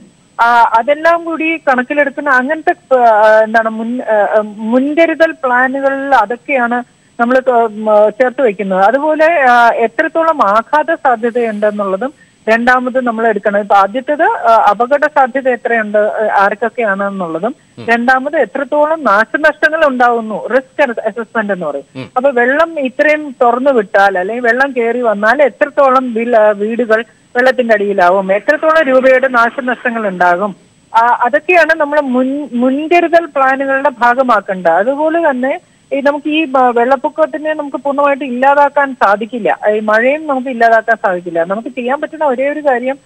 അതെല്ലാം കൂടി കണക്കിലെടുക്കുന്ന അങ്ങനത്തെ എന്താണ് മുൻകരുതൽ പ്ലാനുകളിൽ അതൊക്കെയാണ് നമ്മൾ ചേർത്ത് വെക്കുന്നത്. അതുപോലെ എത്രത്തോളം ആഘാത സാധ്യതയുണ്ടെന്നുള്ളതും രണ്ടാമത് നമ്മൾ എടുക്കണം. ഇപ്പൊ ആദ്യത്തേത് അപകട സാധ്യത എത്രയുണ്ട്, ആർക്കൊക്കെയാണെന്നുള്ളതും, രണ്ടാമത് എത്രത്തോളം നാശനഷ്ടങ്ങൾ ഉണ്ടാവുന്നു, റിസ്ക് അസസ്മെന്റ് എന്ന് പറയും. അപ്പൊ വെള്ളം ഇത്രയും തുറന്നു വിട്ടാൽ അല്ലെങ്കിൽ വെള്ളം കയറി വന്നാൽ എത്രത്തോളം വീടുകൾ വെള്ളത്തിന്റെ അടിയിലാവും, എത്രത്തോളം രൂപയുടെ നാശനഷ്ടങ്ങൾ ഉണ്ടാകും, അതൊക്കെയാണ് നമ്മൾ മുൻകരുതൽ പ്ലാനുകളുടെ ഭാഗമാക്കേണ്ടത്. അതുപോലെ തന്നെ നമുക്ക് ഈ വെള്ളപ്പൊക്കത്തിനെ നമുക്ക് പൂർണ്ണമായിട്ട് ഇല്ലാതാക്കാൻ സാധിക്കില്ല, ഈ മഴയും നമുക്ക് ഇല്ലാതാക്കാൻ സാധിക്കില്ല. നമുക്ക് ചെയ്യാൻ പറ്റുന്ന ഒരേ ഒരു കാര്യം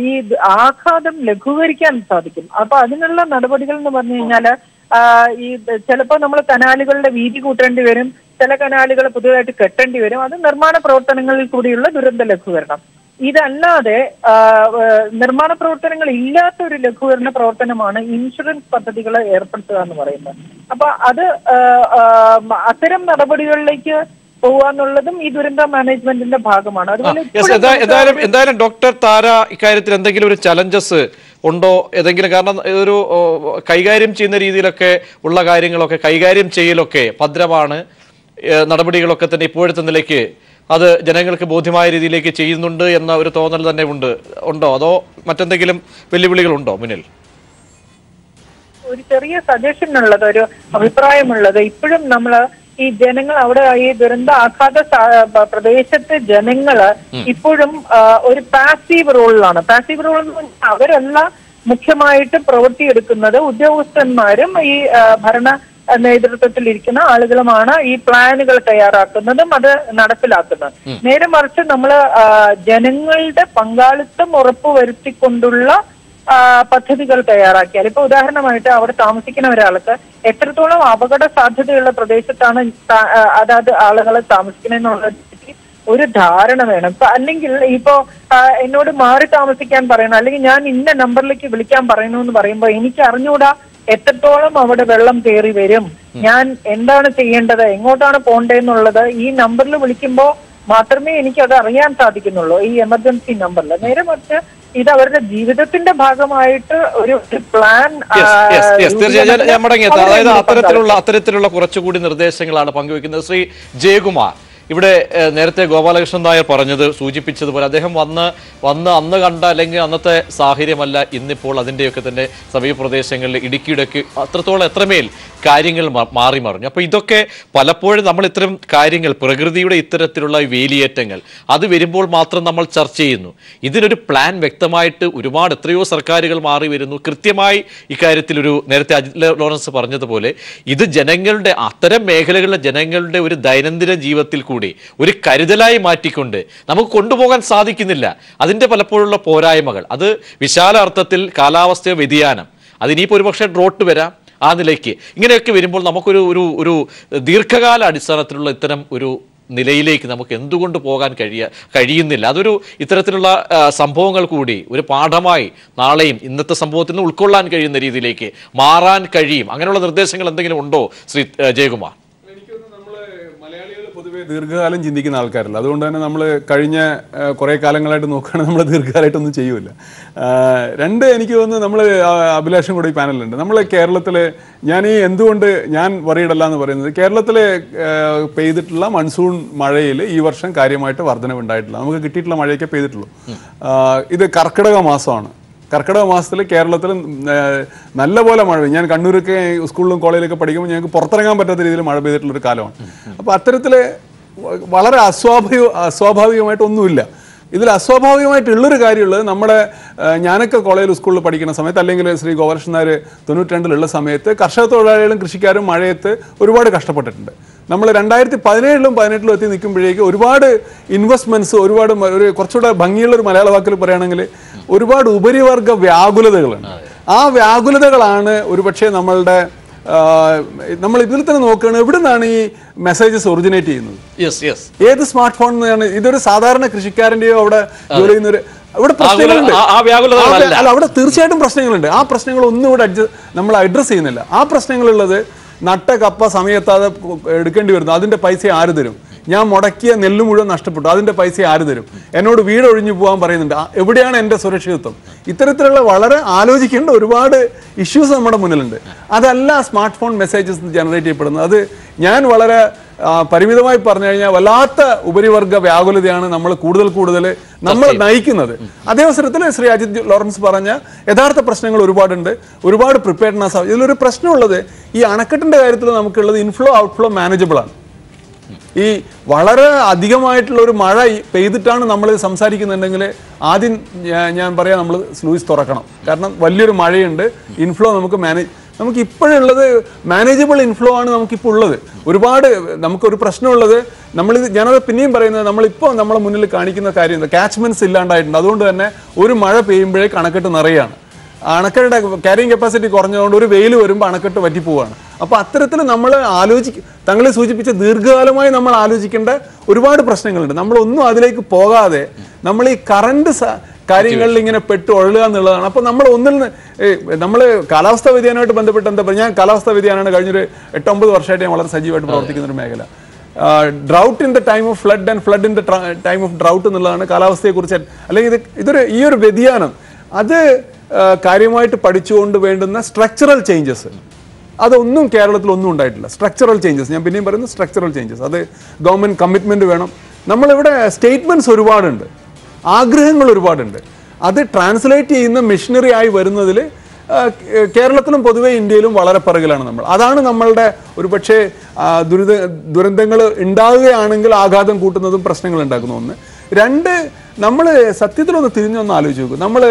ഈ ആഘാതം ലഘൂകരിക്കാൻ സാധിക്കും. അപ്പൊ അതിനുള്ള നടപടികൾ എന്ന് പറഞ്ഞു കഴിഞ്ഞാല് ഈ ചിലപ്പോൾ നമ്മൾ കനാലുകളുടെ വീതി കൂട്ടേണ്ടി വരും, ചില കനാലുകൾ പുതിയതായിട്ട് കെട്ടേണ്ടി വരും. അത് നിർമ്മാണ പ്രവർത്തനങ്ങളിൽ കൂടിയുള്ള ദുരന്ത ലഘൂകരണം. ഇതല്ലാതെ നിർമ്മാണ പ്രവർത്തനങ്ങൾ ഇല്ലാത്ത ഒരു ലഘൂകരണ പ്രവർത്തനമാണ് ഇൻഷുറൻസ് പദ്ധതികൾ ഏർപ്പെടുത്തുക എന്ന് പറയുന്നത്. അപ്പൊ അത് അത്തരം നടപടികളിലേക്ക് പോവാന്നുള്ളതും ഈ ദുരന്ത മാനേജ്മെന്റിന്റെ ഭാഗമാണ്. അതുപോലെ എന്തായാലും ഡോക്ടർ താര ഇക്കാര്യത്തിൽ എന്തെങ്കിലും ഒരു ചലഞ്ചസ് ഉണ്ടോ ഏതെങ്കിലും? കാരണം ഒരു കൈകാര്യം ചെയ്യുന്ന രീതിയിലൊക്കെ ഉള്ള കാര്യങ്ങളൊക്കെ കൈകാര്യം ചെയ്യലൊക്കെ ഭദ്രമാണ്, നടപടികളൊക്കെ തന്നെ ഇപ്പോഴത്തെ നിലയ്ക്ക് അത് ജനങ്ങൾക്ക് ബോധ്യമായ രീതിയിലേക്ക് ചെയ്യുന്നുണ്ട് എന്ന ഒരു തോന്നൽ തന്നെ ഉണ്ടോ, അതോ മറ്റെന്തെങ്കിലും വെല്ലുവിളികളുണ്ടോ മുന്നിൽ? ഒരു ചെറിയ സജഷൻ ഉള്ളത്, ഒരു അഭിപ്രായമുള്ളത്, ഇപ്പോഴും നമ്മള് ഈ ജനങ്ങൾ അവിടെ ഈ ദുരന്ത ആഘാത പ്രദേശത്തെ ജനങ്ങള് ഇപ്പോഴും ഒരു പാസീവ് റോളിലാണ്. പാസീവ് റോൾ എന്ന് പറഞ്ഞാൽ അവരല്ല മുഖ്യമായിട്ട് പ്രവൃത്തിയെടുക്കുന്നത്, ഉദ്യോഗസ്ഥന്മാരും ഈ ഭരണ നേതൃത്വത്തിൽ ഇരിക്കുന്ന ആളുകളുമാണ് ഈ പ്ലാനുകൾ തയ്യാറാക്കുന്നതും അത് നടപ്പിലാക്കുന്നത്. നേരെ മറിച്ച് നമ്മൾ ജനങ്ങളുടെ പങ്കാളിത്തം ഉറപ്പുവരുത്തിക്കൊണ്ടുള്ള പദ്ധതികൾ തയ്യാറാക്കിയാൽ, ഇപ്പൊ ഉദാഹരണമായിട്ട് അവിടെ താമസിക്കുന്ന ഒരാൾക്ക് എത്രത്തോളം അപകട സാധ്യതയുള്ള പ്രദേശത്താണ് അതാത് ആളുകളെ താമസിക്കുന്നതെന്നുള്ള ഒരു ധാരണ വേണം. ഇപ്പൊ അല്ലെങ്കിൽ ഇപ്പോ എന്നോട് മാറി താമസിക്കാൻ പറയണം, അല്ലെങ്കിൽ ഞാൻ ഇന്ന നമ്പറിലേക്ക് വിളിക്കാൻ പറയുന്നു എന്ന് പറയുമ്പോൾ എനിക്ക് അറിഞ്ഞുകൂടാ എത്രത്തോളം അവിടെ വെള്ളം കയറി വരും, ഞാൻ എന്താണ് ചെയ്യേണ്ടത്, എങ്ങോട്ടാണ് പോകേണ്ടതെന്നുള്ളത് ഈ നമ്പറിൽ വിളിക്കുമ്പോൾ മാത്രമേ എനിക്ക് അത് അറിയാൻ സാധിക്കുന്നുള്ളൂ, ഈ എമർജൻസി നമ്പറിൽ. നേരെ മറിച്ച് ഇത് അവരുടെ ജീവിതത്തിന്റെ ഭാഗമായിട്ട് ഒരു പ്ലാൻ. ഞാൻ മടങ്ങിയെത്താം. അതായത് അത്തരത്തിലുള്ള കുറച്ചുകൂടി നിർദ്ദേശങ്ങളാണ് പങ്കുവെക്കുന്നത്. ശ്രീ ജയകുമാർ, ഇവിടെ നേരത്തെ ഗോപാലകൃഷ്ണൻ നായർ പറഞ്ഞത് സൂചിപ്പിച്ചതുപോലെ അദ്ദേഹം വന്ന് അന്ന് കണ്ട അല്ലെങ്കിൽ അന്നത്തെ സാഹചര്യമല്ല ഇന്നിപ്പോൾ അതിൻ്റെയൊക്കെ തന്നെ സമീപ പ്രദേശങ്ങളിൽ ഇടുക്കിയിടയ്ക്ക് എത്രമേൽ കാര്യങ്ങൾ മാറി മറിഞ്ഞു. അപ്പോൾ ഇതൊക്കെ പലപ്പോഴും നമ്മൾ ഇത്തരം കാര്യങ്ങൾ പ്രകൃതിയുടെ ഇത്തരത്തിലുള്ള വേലിയേറ്റങ്ങൾ അത് വരുമ്പോൾ മാത്രം നമ്മൾ ചർച്ച ചെയ്യുന്നു. ഇതിനൊരു പ്ലാൻ വ്യക്തമായിട്ട് എത്രയോ സർക്കാരുകൾ മാറി വരുന്നു. കൃത്യമായി ഇക്കാര്യത്തിൽ നേരത്തെ അജിത് ലോറൻസ് പറഞ്ഞതുപോലെ ഇത് ജനങ്ങളുടെ അത്തരം മേഖലകളിലെ ജനങ്ങളുടെ ഒരു ദൈനംദിന ജീവിതത്തിൽ കൂടി ഒരു കരുതലായി മാറ്റിക്കൊണ്ട് നമുക്ക് കൊണ്ടുപോകാൻ സാധിക്കുന്നില്ല. അതിൻ്റെ പലപ്പോഴുള്ള പോരായ്മകൾ, അത് വിശാല അർത്ഥത്തിൽ കാലാവസ്ഥ വ്യതിയാനം, അതിനിപ്പോൾ ഒരുപക്ഷെ ഡ്രോട്ട് വരാം, ആ നിലയ്ക്ക് ഇങ്ങനെയൊക്കെ വരുമ്പോൾ നമുക്കൊരു ദീർഘകാല അടിസ്ഥാനത്തിലുള്ള ഇത്തരം ഒരു നിലയിലേക്ക് നമുക്ക് എന്തുകൊണ്ട് പോകാൻ കഴിയുന്നില്ല. അതൊരു ഇത്തരത്തിലുള്ള സംഭവങ്ങൾ കൂടി ഒരു പാഠമായി നാളെയും ഇന്നത്തെ സംഭവത്തിൽ നിന്ന് ഉൾക്കൊള്ളാൻ കഴിയുന്ന രീതിയിലേക്ക് മാറാൻ കഴിയും. അങ്ങനെയുള്ള നിർദ്ദേശങ്ങൾ എന്തെങ്കിലും ഉണ്ടോ ശ്രീ ജയകുമാർ? പൊതുവെ ദീർഘകാലം ചിന്തിക്കുന്ന ആൾക്കാരല്ല. അതുകൊണ്ട് തന്നെ നമ്മൾ കഴിഞ്ഞ കുറേ കാലങ്ങളായിട്ട് നോക്കുകയാണെങ്കിൽ നമ്മൾ ദീർഘകാലമായിട്ടൊന്നും ചെയ്യൂല. എനിക്ക് തോന്നുന്നു നമ്മൾ അഭിലാഷം കൂടെ ഈ പാനലുണ്ട്. നമ്മൾ കേരളത്തിൽ എന്തുകൊണ്ട് ഞാൻ വറീഡല്ല എന്ന് പറയുന്നത്, കേരളത്തിൽ പെയ്തിട്ടുള്ള മൺസൂൺ മഴയിൽ ഈ വർഷം കാര്യമായിട്ട് വർധനവുണ്ടായിട്ടില്ല. നമുക്ക് കിട്ടിയിട്ടുള്ള മഴയൊക്കെ പെയ്തിട്ടുള്ളൂ. ഇത് കർക്കിടക മാസമാണ്. കർക്കിടക മാസത്തിൽ കേരളത്തിൽ നല്ലപോലെ മഴ. ഞാൻ കണ്ണൂരൊക്കെ സ്കൂളിലും കോളേജിലൊക്കെ പഠിക്കുമ്പോൾ ഞങ്ങൾക്ക് പുറത്തിറങ്ങാൻ പറ്റാത്ത രീതിയിൽ മഴ പെയ്തിട്ടുള്ളൊരു കാലമാണ്. അപ്പോൾ അത്തരത്തിൽ വളരെ അസ്വാഭാവികമായിട്ടൊന്നുമില്ല. ഇതിൽ അസ്വാഭാവികമായിട്ടുള്ളൊരു കാര്യമുള്ളത്, ഞാനൊക്കെ കോളേജിൽ സ്കൂളിൽ പഠിക്കുന്ന സമയത്ത്, അല്ലെങ്കിൽ ശ്രീ ഗോപാലകൃഷ്ണൻ നായർ 92 സമയത്ത് കർഷക തൊഴിലാളികളും കൃഷിക്കാരും മഴയത്ത് ഒരുപാട് കഷ്ടപ്പെട്ടിട്ടുണ്ട്. നമ്മൾ 2017-ലും 2018-ലും എത്തി നിൽക്കുമ്പോഴേക്ക് ഒരുപാട് ഇൻവെസ്റ്റ്മെന്റ്സ്, കുറച്ചുകൂടെ ഭംഗിയുള്ളൊരു മലയാള വാക്കിൽ പറയുകയാണെങ്കിൽ ഒരുപാട് ഉപരിവർഗ വ്യാകുലതകളുണ്ട്. ആ വ്യാകുലതകളാണ് ഒരുപക്ഷെ നമ്മൾ ഇതിൽ തന്നെ നോക്കുകയാണ്, എവിടെ നിന്നാണ് ഈ മെസ്സേജസ് ഒറിജിനേറ്റ് ചെയ്യുന്നത്, ഏത് സ്മാർട്ട് ഫോൺ നിന്നാണ്? ഇതൊരു സാധാരണ കൃഷിക്കാരൻ്റെയോ അവിടെ ജോലി ചെയ്യുന്നൊരു ഇവിടെ പ്രശ്നങ്ങളുണ്ട്. അല്ല, അവിടെ തീർച്ചയായിട്ടും പ്രശ്നങ്ങളുണ്ട്. ആ പ്രശ്നങ്ങളൊന്നും ഇവിടെ നമ്മൾ അഡ്രസ് ചെയ്യുന്നില്ല. ആ പ്രശ്നങ്ങളുള്ളത് നട്ട കപ്പ സമയത്താതെ എടുക്കേണ്ടി വരുന്നു. അതിന്റെ പൈസ ആര് തരും? ഞാൻ മുടക്കിയ നെല്ല് മുഴുവൻ നഷ്ടപ്പെട്ടു, അതിൻ്റെ പൈസ ആര് തരും? എന്നോട് വീട് ഒഴിഞ്ഞു പോകാൻ പറയുന്നുണ്ട്, എവിടെയാണ് എൻ്റെ സുരക്ഷിതത്വം? ഇത്തരത്തിലുള്ള വളരെ ആലോചിക്കേണ്ട ഒരുപാട് ഇഷ്യൂസ് നമ്മുടെ മുന്നിലുണ്ട്. അതല്ല സ്മാർട്ട് ഫോൺ മെസ്സേജസ് ജനറേറ്റ് ചെയ്യപ്പെടുന്നത്. അത് ഞാൻ വളരെ പരിമിതമായി പറഞ്ഞു കഴിഞ്ഞാൽ വല്ലാത്ത ഉപരിവർഗ വ്യാകുലതയാണ് നമ്മൾ കൂടുതൽ നമ്മൾ നയിക്കുന്നത്. അതേ അവസരത്തിൽ ശ്രീ അജിത് ലോറൻസ് പറഞ്ഞ യഥാർത്ഥ പ്രശ്നങ്ങൾ ഒരുപാടുണ്ട്, ഒരുപാട് പ്രിപ്പയർഡ്നെസ്. ഇതിലൊരു പ്രശ്നമുള്ളത് ഈ അണക്കെട്ടിന്റെ കാര്യത്തിൽ നമുക്കുള്ളത് ഇൻഫ്ലോ ഔട്ട്ഫ്ലോ മാനേജബിൾ ആണ്. ഈ വളരെ അധികമായിട്ടുള്ള ഒരു മഴ പെയ്തിട്ടാണ് നമ്മൾ സംസാരിക്കുന്നുണ്ടെങ്കിൽ ആദ്യം ഞാൻ പറയാം നമ്മൾ സ്ലൂയിസ് തുറക്കണം. കാരണം വലിയൊരു മഴയുണ്ട്, ഇൻഫ്ലോ നമുക്ക് ഇപ്പോഴുള്ളത് മാനേജബിൾ ഇൻഫ്ലോ ആണ് നമുക്കിപ്പോൾ ഉള്ളത്. ഒരുപാട് നമുക്കൊരു പ്രശ്നമുള്ളത് ഞാനത് പിന്നെയും പറയുന്നത്, നമ്മളിപ്പോൾ നമ്മളെ മുന്നിൽ കാണിക്കുന്ന കാര്യം കാച്ച്മെന്റ്സ് ഇല്ലാണ്ടായിട്ടുണ്ട്. അതുകൊണ്ട് തന്നെ ഒരു മഴ പെയ്യുമ്പോഴേക്ക് അണക്കെട്ട് നിറയാണ്. അണക്കെട്ടിന്റെ ക്യാരിങ് കപ്പാസിറ്റി കുറഞ്ഞതുകൊണ്ട് ഒരു വെയിൽ വരുമ്പോൾ അണക്കെട്ട് വറ്റിപ്പോവാണ്. അപ്പോൾ അത്തരത്തിൽ നമ്മൾ തങ്ങളെ സൂചിപ്പിച്ച ദീർഘകാലമായി നമ്മൾ ആലോചിക്കേണ്ട ഒരുപാട് പ്രശ്നങ്ങളുണ്ട്. നമ്മളൊന്നും അതിലേക്ക് പോകാതെ നമ്മൾ ഈ കറണ്ട് കാര്യങ്ങളിൽ ഇങ്ങനെ പെട്ട് ഒഴുകുക എന്നുള്ളതാണ്. അപ്പോൾ നമ്മൾ കാലാവസ്ഥാ വ്യതിയാനമായിട്ട് ബന്ധപ്പെട്ട് എന്താ പറയുക, ഞാൻ കാലാവസ്ഥാ വ്യതിയാനമാണ് കഴിഞ്ഞൊരു 8-9 വർഷമായിട്ട് ഞാൻ വളരെ സജീവമായിട്ട് പ്രവർത്തിക്കുന്ന ഒരു മേഖല. Drought in the time of flood and flood in the time of drought എന്നുള്ളതാണ് കാലാവസ്ഥയെക്കുറിച്ച്. അല്ലെങ്കിൽ ഈ ഒരു വ്യതിയാനം അത് കാര്യമായിട്ട് പഠിച്ചുകൊണ്ട് വേണ്ടുന്ന സ്ട്രക്ചറൽ ചേഞ്ചസ് അതൊന്നും കേരളത്തിൽ ഒന്നും ഉണ്ടായിട്ടില്ല. സ്ട്രക്ചറൽ ചേഞ്ചസ് ഞാൻ പിന്നെയും പറയുന്നു, സ്ട്രക്ചറൽ ചേഞ്ചസ് അത് ഗവൺമെന്റ് കമ്മിറ്റ്മെന്റ് വേണം. നമ്മളിവിടെ സ്റ്റേറ്റ്മെന്റ്സ് ഒരുപാടുണ്ട്, ആഗ്രഹങ്ങൾ ഒരുപാടുണ്ട്. അത് ട്രാൻസ്ലേറ്റ് ചെയ്യുന്ന മെഷീനറി ആയി വരുന്നതിൽ കേരളത്തിലും പൊതുവെ ഇന്ത്യയിലും വളരെ പിറകിലാണ് നമ്മൾ. അതാണ് നമ്മളുടെ ഒരുപക്ഷെ ദുരന്തങ്ങൾ ഉണ്ടാകുകയാണെങ്കിൽ ആഘാതം കൂട്ടുന്നതും പ്രശ്നങ്ങൾ ഉണ്ടാക്കുന്ന ഒന്ന്. രണ്ട്, നമ്മൾ സത്യത്തിലൊന്ന് തിരിഞ്ഞൊന്ന് ആലോചിച്ച് നോക്കും. നമ്മൾ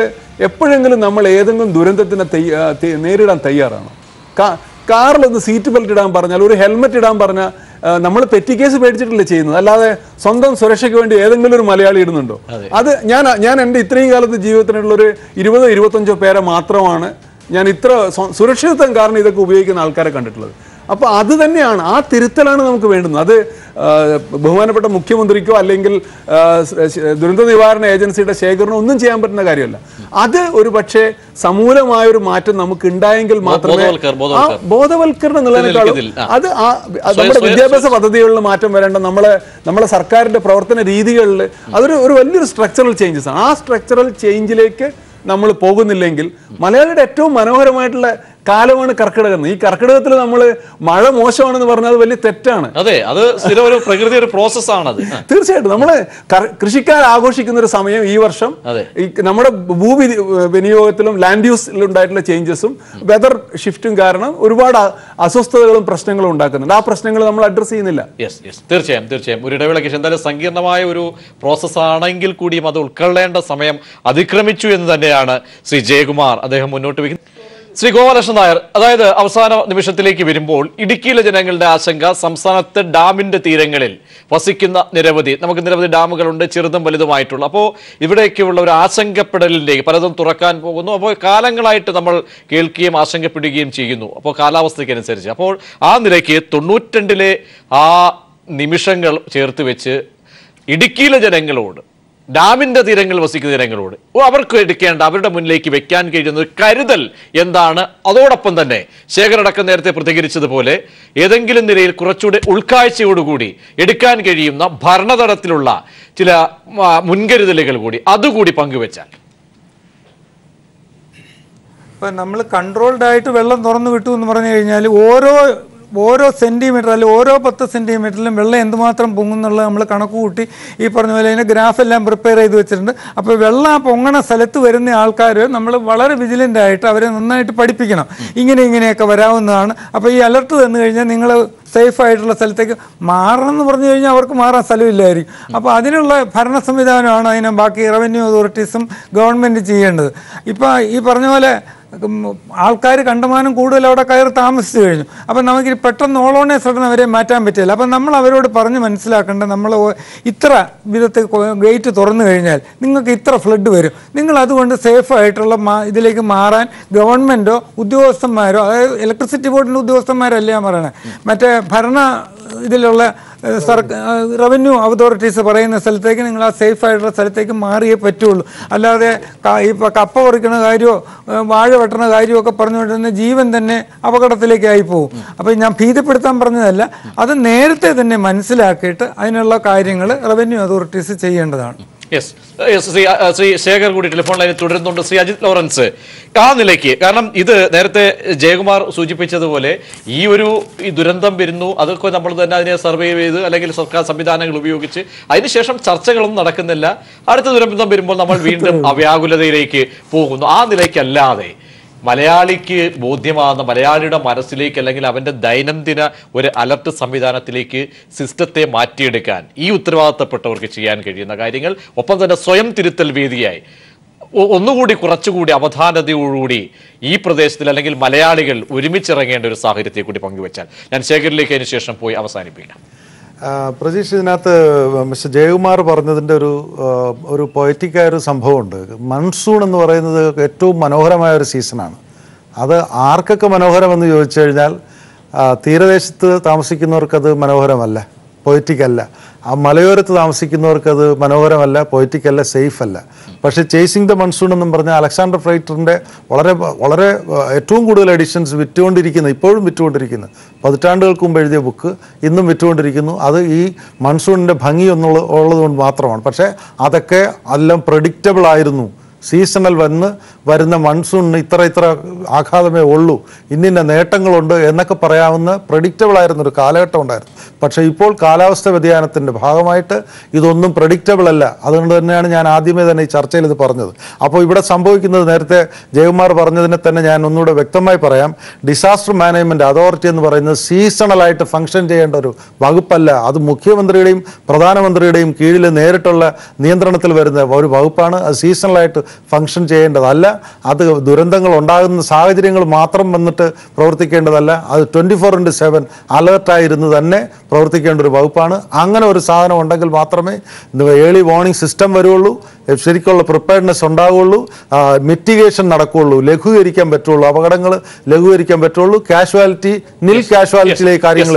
എപ്പോഴെങ്കിലും നമ്മൾ ഏതെങ്കിലും ദുരന്തത്തിനെ നേരിടാൻ തയ്യാറാണോ? കാറിലൊന്ന് സീറ്റ് ബെൽറ്റ് ഇടാൻ പറഞ്ഞാൽ, ഒരു ഹെൽമെറ്റ് ഇടാൻ പറഞ്ഞാൽ നമ്മൾ പെറ്റി കേസ് പേടിച്ചിട്ടല്ലേ ചെയ്യുന്നത്, അല്ലാതെ സ്വന്തം സുരക്ഷയ്ക്ക് വേണ്ടി ഏതെങ്കിലും ഒരു മലയാളി ഇടുന്നുണ്ടോ? അത് ഞാൻ എൻ്റെ ഇത്രയും കാലത്ത് ജീവിതത്തിനുള്ളൊരു 20-25 പേരെ മാത്രമാണ് ഞാൻ ഇത്ര സുരക്ഷിതത്വം കാരണം ഇതൊക്കെ ഉപയോഗിക്കുന്ന ആൾക്കാരെ കണ്ടിട്ടുള്ളത്. അപ്പോൾ അത് തന്നെയാണ്, ആ തിരുത്തലാണ് നമുക്ക് വേണ്ടുന്നത്. അത് ബഹുമാനപ്പെട്ട മുഖ്യമന്ത്രിക്കോ അല്ലെങ്കിൽ ദുരന്ത നിവാരണ ഏജൻസിയുടെ ശേഖരണോ ഒന്നും ചെയ്യാൻ പറ്റുന്ന കാര്യമല്ല. അത് ഒരു പക്ഷേ സമൂലമായൊരു മാറ്റം നമുക്ക് ഉണ്ടായെങ്കിൽ മാത്രമേ ആ ബോധവൽക്കരണം എന്നുള്ളതിനേക്കാളും അത് നമ്മുടെ വിദ്യാഭ്യാസ പദ്ധതികളിൽ മാറ്റം വരേണ്ട നമ്മളെ സർക്കാരിന്റെ പ്രവർത്തന രീതികളിൽ അതൊരു വലിയൊരു സ്ട്രക്ചറൽ ചേഞ്ചസ് ആണ്. ആ സ്ട്രക്ചറൽ ചേഞ്ചിലേക്ക് നമ്മൾ പോകുന്നില്ലെങ്കിൽ മലയാളിയുടെ ഏറ്റവും മനോഹരമായിട്ടുള്ള കാലമാണ് കർക്കിടകം. ഈ കർക്കിടകത്തിൽ നമ്മൾ മഴ മോശമാണെന്ന് പറഞ്ഞാൽ അത് വലിയ തെറ്റാണ്. അതെ, അത് ഒരു പ്രകൃതി ഒരു പ്രോസസ്സാണ്. തീർച്ചയായിട്ടും നമ്മൾ കൃഷിക്കാർ ആഘോഷിക്കുന്ന ഒരു സമയം ഈ വർഷം നമ്മുടെ ഭൂമി വിനിയോഗത്തിലും ലാൻഡ് യൂസിലും ഉണ്ടായിട്ടുള്ള ചേഞ്ചസും വെതർ ഷിഫ്റ്റും കാരണം ഒരുപാട് അസ്വസ്ഥതകളും പ്രശ്നങ്ങളും ഉണ്ടാക്കുന്നുണ്ട്. ആ പ്രശ്നങ്ങൾ നമ്മൾ അഡ്രസ് ചെയ്യുന്നില്ല. തീർച്ചയായും ഒരു ഇടവേളയ്ക്ക് എന്തായാലും സങ്കീർണമായ ഒരു പ്രോസസ് ആണെങ്കിൽ കൂടിയും അത് ഉൾക്കൊള്ളേണ്ട സമയം അതിക്രമിച്ചു എന്ന് തന്നെയാണ് ശ്രീ ജയകുമാർ അദ്ദേഹം മുന്നോട്ട് വയ്ക്കുന്നത്. ശ്രീ ഗോപാലകൃഷ്ണൻ നായർ, അതായത് അവസാന നിമിഷത്തിലേക്ക് വരുമ്പോൾ ഇടുക്കിയിലെ ജനങ്ങളുടെ ആശങ്ക, സംസ്ഥാനത്ത് ഡാമിന്റെ തീരങ്ങളിൽ വസിക്കുന്ന നമുക്ക് നിരവധി ഡാമുകളുണ്ട്, ചെറുതും വലുതുമായിട്ടുള്ള. അപ്പോൾ ഇവിടേക്കുള്ള ഒരു ആശങ്കപ്പെടലിലേക്ക് പലതും തുറക്കാൻ പോകുന്നു. അപ്പോൾ കാലങ്ങളായിട്ട് നമ്മൾ കേൾക്കുകയും ആശങ്കപ്പെടുകയും ചെയ്യുന്നു. അപ്പോൾ കാലാവസ്ഥയ്ക്കനുസരിച്ച് അപ്പോൾ ആ നിലയ്ക്ക് 92 ആ നിമിഷങ്ങൾ ചേർത്ത് വെച്ച് ഇടുക്കിയിലെ ജനങ്ങളോട്, ഡാമിന്റെ തീരങ്ങളിൽ വസിക്കുന്ന ജനങ്ങളോട് അവർക്ക് എടുക്കേണ്ട, അവരുടെ മുന്നിലേക്ക് വെക്കാൻ കഴിയുന്ന ഒരു കരുതൽ എന്താണ്? അതോടൊപ്പം തന്നെ ശേഖരടക്കം നേരത്തെ പ്രതികരിച്ചതുപോലെ ഏതെങ്കിലും നിലയിൽ കുറച്ചുകൂടി ഉൾക്കാഴ്ചയോടുകൂടി എടുക്കാൻ കഴിയുന്ന ഭരണതലത്തിലുള്ള ചില മുൻകരുതലുകൾ കൂടി അതുകൂടി പങ്കുവെച്ചാൽ. ഇപ്പം നമ്മൾ കൺട്രോൾഡ് ആയിട്ട് വെള്ളം തുറന്നു വിട്ടു എന്ന് പറഞ്ഞു കഴിഞ്ഞാൽ ഓരോ സെൻറ്റിമീറ്റർ അല്ലെങ്കിൽ ഓരോ 10 സെൻറ്റിമീറ്ററിലും വെള്ളം എന്തുമാത്രം പൊങ്ങുന്നുള്ളത് നമ്മൾ കണക്ക് കൂട്ടി ഈ പറഞ്ഞ പോലെ അതിൻ്റെ ഗ്രാഫെല്ലാം പ്രിപ്പയർ ചെയ്ത് വെച്ചിട്ടുണ്ട്. അപ്പോൾ വെള്ളം പൊങ്ങണ സ്ഥലത്ത് വരുന്ന ആൾക്കാർ നമ്മൾ വളരെ വിജിലൻ്റ് ആയിട്ട് അവരെ നന്നായിട്ട് പഠിപ്പിക്കണം. ഇങ്ങനെയൊക്കെ വരാവുന്നതാണ്. അപ്പോൾ ഈ അലർട്ട് തന്നു കഴിഞ്ഞാൽ നിങ്ങൾ സേഫ് ആയിട്ടുള്ള സ്ഥലത്തേക്ക് മാറണം എന്ന് പറഞ്ഞു കഴിഞ്ഞാൽ അവർക്ക് മാറാൻ സ്ഥലമില്ലായിരിക്കും. അപ്പോൾ അതിനുള്ള ഭരണ സംവിധാനമാണ് അതിനെ ബാക്കി റവന്യൂ അതോറിറ്റീസും ഗവൺമെൻറ് ചെയ്യേണ്ടത്. ഇപ്പോൾ ഈ പറഞ്ഞ പോലെ ആൾക്കാർ കണ്ടമാനം കൂടുതൽ അവിടെ കയറി താമസിച്ചു കഴിഞ്ഞു. അപ്പം നമുക്ക് പെട്ടെന്ന് ഓളോണേ സഡൻ അവരെ മാറ്റാൻ പറ്റില്ല. അപ്പം നമ്മൾ അവരോട് പറഞ്ഞ് മനസ്സിലാക്കേണ്ടത്, നമ്മൾ ഇത്ര വിധത്തിൽ ഗേറ്റ് തുറന്നു കഴിഞ്ഞാൽ നിങ്ങൾക്ക് ഇത്ര ഫ്ലഡ് വരും, നിങ്ങൾ അതുകൊണ്ട് സേഫായിട്ടുള്ള ഇതിലേക്ക് മാറാൻ ഗവൺമെൻറ്റോ ഉദ്യോഗസ്ഥന്മാരോ, അതായത് ഇലക്ട്രിസിറ്റി ബോർഡിൻ്റെ ഉദ്യോഗസ്ഥന്മാരല്ല ഞാൻ പറയണേ, മറ്റേ ഇതിലുള്ള റവന്യൂ അതോറിറ്റീസ് പറയുന്ന സ്ഥലത്തേക്ക് നിങ്ങൾ ആ സേഫ് ആയിട്ടുള്ള സ്ഥലത്തേക്ക് മാറിയേ പറ്റുള്ളൂ. അല്ലാതെ ഇപ്പോൾ കപ്പ പറിക്കണ കാര്യമോ വാഴ വെട്ടണ കാര്യമോ ഒക്കെ പറഞ്ഞുകൊണ്ടിരുന്ന ജീവൻ തന്നെ അപകടത്തിലേക്കായി പോകും. അപ്പോൾ ഞാൻ ഭീതിപ്പെടുത്താൻ പറഞ്ഞതല്ല, അത് നേരത്തെ തന്നെ മനസ്സിലാക്കിയിട്ട് അതിനുള്ള കാര്യങ്ങൾ റവന്യൂ അതോറിറ്റീസ് ചെയ്യേണ്ടതാണ്. ശ്രീ ശേഖർ കൂടി ടെലിഫോൺ ലൈനിൽ തുടരുന്നുണ്ട്. ശ്രീ അജിത് ലോറൻസ്, ആ നിലയ്ക്ക്, കാരണം ഇത് നേരത്തെ ജയകുമാർ സൂചിപ്പിച്ചതുപോലെ ഈ ദുരന്തം വരുന്നു, അതൊക്കെ നമ്മൾ തന്നെ അതിനെ സർവേ ചെയ്ത് അല്ലെങ്കിൽ സർക്കാർ സംവിധാനങ്ങൾ ഉപയോഗിച്ച് അതിനുശേഷം ചർച്ചകളൊന്നും നടക്കുന്നില്ല. അടുത്ത ദുരന്തം വരുമ്പോൾ നമ്മൾ വീണ്ടും അവ്യാകുലതയിലേക്ക് പോകുന്നു. ആ നിലയ്ക്കല്ലാതെ മലയാളിക്ക് ബോധ്യമാകുന്ന, മലയാളിയുടെ മനസ്സിലേക്ക് അല്ലെങ്കിൽ അവൻ്റെ ദൈനംദിന ഒരു അലർട്ട് സംവിധാനത്തിലേക്ക് സിസ്റ്റത്തെ മാറ്റിയെടുക്കാൻ ഈ ഉത്തരവാദിത്തപ്പെട്ടവർക്ക് ചെയ്യാൻ കഴിയുന്ന കാര്യങ്ങൾ, ഒപ്പം തന്നെ സ്വയം തിരുത്തൽ വേദിയായി ഒന്നുകൂടി കുറച്ചുകൂടി അവധാനതയോടുകൂടി ഈ പ്രദേശത്തിൽ അല്ലെങ്കിൽ മലയാളികൾ ഒരുമിച്ചിറങ്ങേണ്ട ഒരു സാഹചര്യത്തെ കൂടി പങ്കുവെച്ചാൽ ഞാൻ ശേഖരിലേക്ക് അതിന് ശേഷം പോയി അവസാനിപ്പിക്കാം. പ്രതീക്ഷ, ഇതിനകത്ത് മിസ്റ്റർ ജയകുമാർ പറഞ്ഞതിൻ്റെ ഒരു പൊയറ്റിക്കായ ഒരു സംഭവമുണ്ട്. മൺസൂൺ എന്ന് പറയുന്നത് ഏറ്റവും മനോഹരമായ ഒരു സീസണാണ്. അത് ആർക്കൊക്കെ മനോഹരമെന്ന് ചോദിച്ചു കഴിഞ്ഞാൽ തീരദേശത്ത് താമസിക്കുന്നവർക്കത് മനോഹരമല്ല, പൊയറ്റിക്കല്ല. ആ മലയോരത്ത് താമസിക്കുന്നവർക്കത് മനോഹരമല്ല, പൊയറ്റിക്കല്ല, സേഫ് അല്ല. പക്ഷേ ചേസിങ് ദ മൺസൂൺ എന്നും പറഞ്ഞാൽ അലക്സാണ്ടർ ഫ്ലൈറ്ററിൻ്റെ വളരെ ഏറ്റവും കൂടുതൽ എഡിഷൻസ് ഇപ്പോഴും വിറ്റുകൊണ്ടിരിക്കുന്നു. പതിറ്റാണ്ടുകൾക്ക് മുമ്പ് എഴുതിയ ബുക്ക് ഇന്നും വിറ്റുകൊണ്ടിരിക്കുന്നു. അത് ഈ മൺസൂണിൻ്റെ ഭംഗി ഉള്ളതുകൊണ്ട് മാത്രമാണ്. പക്ഷേ അതൊക്കെ എല്ലാം പ്രഡിക്റ്റബിൾ ആയിരുന്നു. സീസണൽ വരുന്ന മൺസൂണിന് ഇത്ര ആഘാതമേ ഉള്ളൂ, ഇന്നിന്ന നേട്ടങ്ങളുണ്ട് എന്നൊക്കെ പറയാവുന്ന പ്രഡിക്റ്റബിൾ ആയിരുന്നൊരു കാലഘട്ടം ഉണ്ടായിരുന്നു. പക്ഷേ ഇപ്പോൾ കാലാവസ്ഥ വ്യതിയാനത്തിൻ്റെ ഭാഗമായിട്ട് ഇതൊന്നും പ്രഡിക്റ്റബിൾ അല്ല. അതുകൊണ്ട് തന്നെയാണ് ഞാൻ ആദ്യമേ തന്നെ ഈ ചർച്ചയിൽ ഇത് പറഞ്ഞത്. അപ്പോൾ ഇവിടെ സംഭവിക്കുന്നത്, നേരത്തെ ജയകുമാർ പറഞ്ഞതിനെ തന്നെ ഞാൻ ഒന്നുകൂടെ വ്യക്തമായി പറയാം. ഡിസാസ്റ്റർ മാനേജ്മെൻറ്റ് അതോറിറ്റി എന്ന് പറയുന്നത് സീസണലായിട്ട് ഫംഗ്ഷൻ ചെയ്യേണ്ട ഒരു വകുപ്പല്ല. അത് മുഖ്യമന്ത്രിയുടെയും പ്രധാനമന്ത്രിയുടെയും കീഴിൽ നേരിട്ടുള്ള നിയന്ത്രണത്തിൽ വരുന്ന ഒരു വകുപ്പാണ്. അത് സീസണലായിട്ട് ഫംഗ്ഷൻ ചെയ്യേണ്ടതല്ല. അത് ദുരന്തങ്ങൾ ഉണ്ടാകുന്ന സാഹചര്യങ്ങൾ മാത്രം വന്നിട്ട് പ്രവർത്തിക്കേണ്ടതല്ല. അത് 24/7 അലേർട്ടായിരുന്നു തന്നെ പ്രവർത്തിക്കേണ്ട ഒരു വകുപ്പാണ്. അങ്ങനെ ഒരു സാധനം ഉണ്ടെങ്കിൽ മാത്രമേ ഏർലി വാർണിംഗ് സിസ്റ്റം വരുള്ളൂ, ശരിക്കുള്ള പ്രിപ്പയർനെസ് ഉണ്ടാവുള്ളൂ, മിറ്റിഗേഷൻ നടക്കുകയുള്ളൂ, ലഘൂകരിക്കാൻ പറ്റുള്ളൂ, അപകടങ്ങൾ ലഘൂകരിക്കാൻ പറ്റുള്ളൂ, കാഷ്വാലിറ്റിയിലേക്ക് കാര്യങ്ങൾ.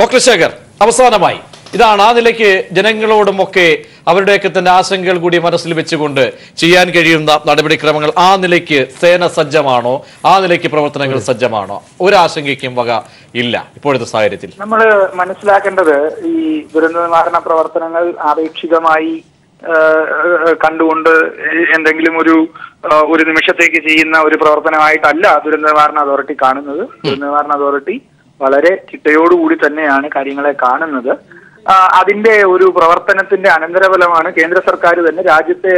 ഡോക്ടർ ശേഖർ, അവസാനമായി ഇതാണ് ആ നിലയ്ക്ക് ജനങ്ങളോടുമൊക്കെ അവരുടെയൊക്കെ തന്നെ ആശങ്കകൾ കൂടി മനസ്സിൽ വെച്ചുകൊണ്ട് ചെയ്യാൻ കഴിയുന്ന നടപടിക്രമങ്ങൾ ആ നിലയ്ക്ക് സേന സജ്ജമാണോ? ആ നിലയ്ക്ക് പ്രവർത്തനങ്ങൾ സജ്ജമാണോ? ഒരാശങ്കയ്ക്കും വക ഇല്ല ഇപ്പോഴത്തെ സാഹചര്യത്തിൽ. നമ്മൾ മനസ്സിലാക്കേണ്ടത് ഈ ദുരന്ത നിവാരണ പ്രവർത്തനങ്ങൾ ആപേക്ഷികമായി കണ്ടുകൊണ്ട് എന്തെങ്കിലും ഒരു നിമിഷത്തേക്ക് ചെയ്യുന്ന ഒരു പ്രവർത്തനമായിട്ടല്ല ദുരന്ത നിവാരണ അതോറിറ്റി കാണുന്നത്. ദുരന്ത നിവാരണ അതോറിറ്റി വളരെ ചിട്ടയോടുകൂടി തന്നെയാണ് കാര്യങ്ങളെ കാണുന്നത്. അതിന്റെ ഒരു പ്രവർത്തനത്തിന്റെ അനന്തരഫലമാണ് കേന്ദ്ര സർക്കാർ തന്നെ രാജ്യത്തെ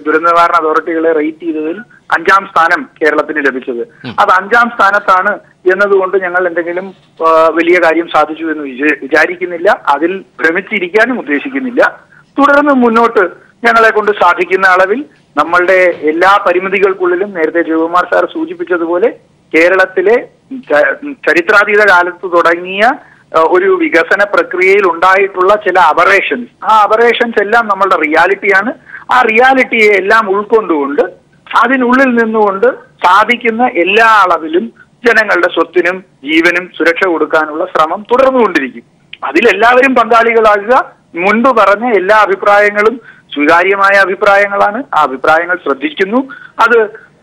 ദുരന്ത നിവാരണ അതോറിറ്റികളെ റേറ്റ് ചെയ്തതിൽ 5ാം സ്ഥാനം കേരളത്തിന് ലഭിച്ചത്. അത് 5ാം സ്ഥാനത്താണ് എന്നതുകൊണ്ട് ഞങ്ങൾ എന്തെങ്കിലും വലിയ കാര്യം സാധിച്ചു എന്ന് വിചാരിക്കുന്നില്ല. അതിൽ ഭ്രമിച്ചിരിക്കാനും ഉദ്ദേശിക്കുന്നില്ല. തുടർന്ന് മുന്നോട്ട് ഞങ്ങളെ കൊണ്ട് സാധിക്കുന്ന അളവിൽ നമ്മളുടെ എല്ലാ പരിമിതികൾക്കുള്ളിലും നേരത്തെ ജയകുമാർ സാർ സൂചിപ്പിച്ചതുപോലെ കേരളത്തിലെ ചരിത്രാതീത കാലത്ത് തുടങ്ങിയ ഒരു വികസന പ്രക്രിയയിൽ ഉണ്ടായിട്ടുള്ള ചില അബറേഷൻസ്, ആ അബറേഷൻസ് എല്ലാം നമ്മളുടെ റിയാലിറ്റിയാണ്. ആ റിയാലിറ്റിയെ എല്ലാം ഉൾക്കൊണ്ടുകൊണ്ട് അതിനുള്ളിൽ നിന്നുകൊണ്ട് സാധിക്കുന്ന എല്ലാ അളവിലും ജനങ്ങളുടെ സ്വത്തിനും ജീവനും സുരക്ഷ കൊടുക്കാനുള്ള ശ്രമം തുടർന്നുകൊണ്ടിരിക്കും. അതിലെല്ലാവരും പങ്കാളികളാകുക. മുൻപ് പറഞ്ഞ എല്ലാ അഭിപ്രായങ്ങളും സ്വീകാര്യമായ അഭിപ്രായങ്ങളാണ്. ആ അഭിപ്രായങ്ങൾ ശ്രദ്ധിക്കുന്നു.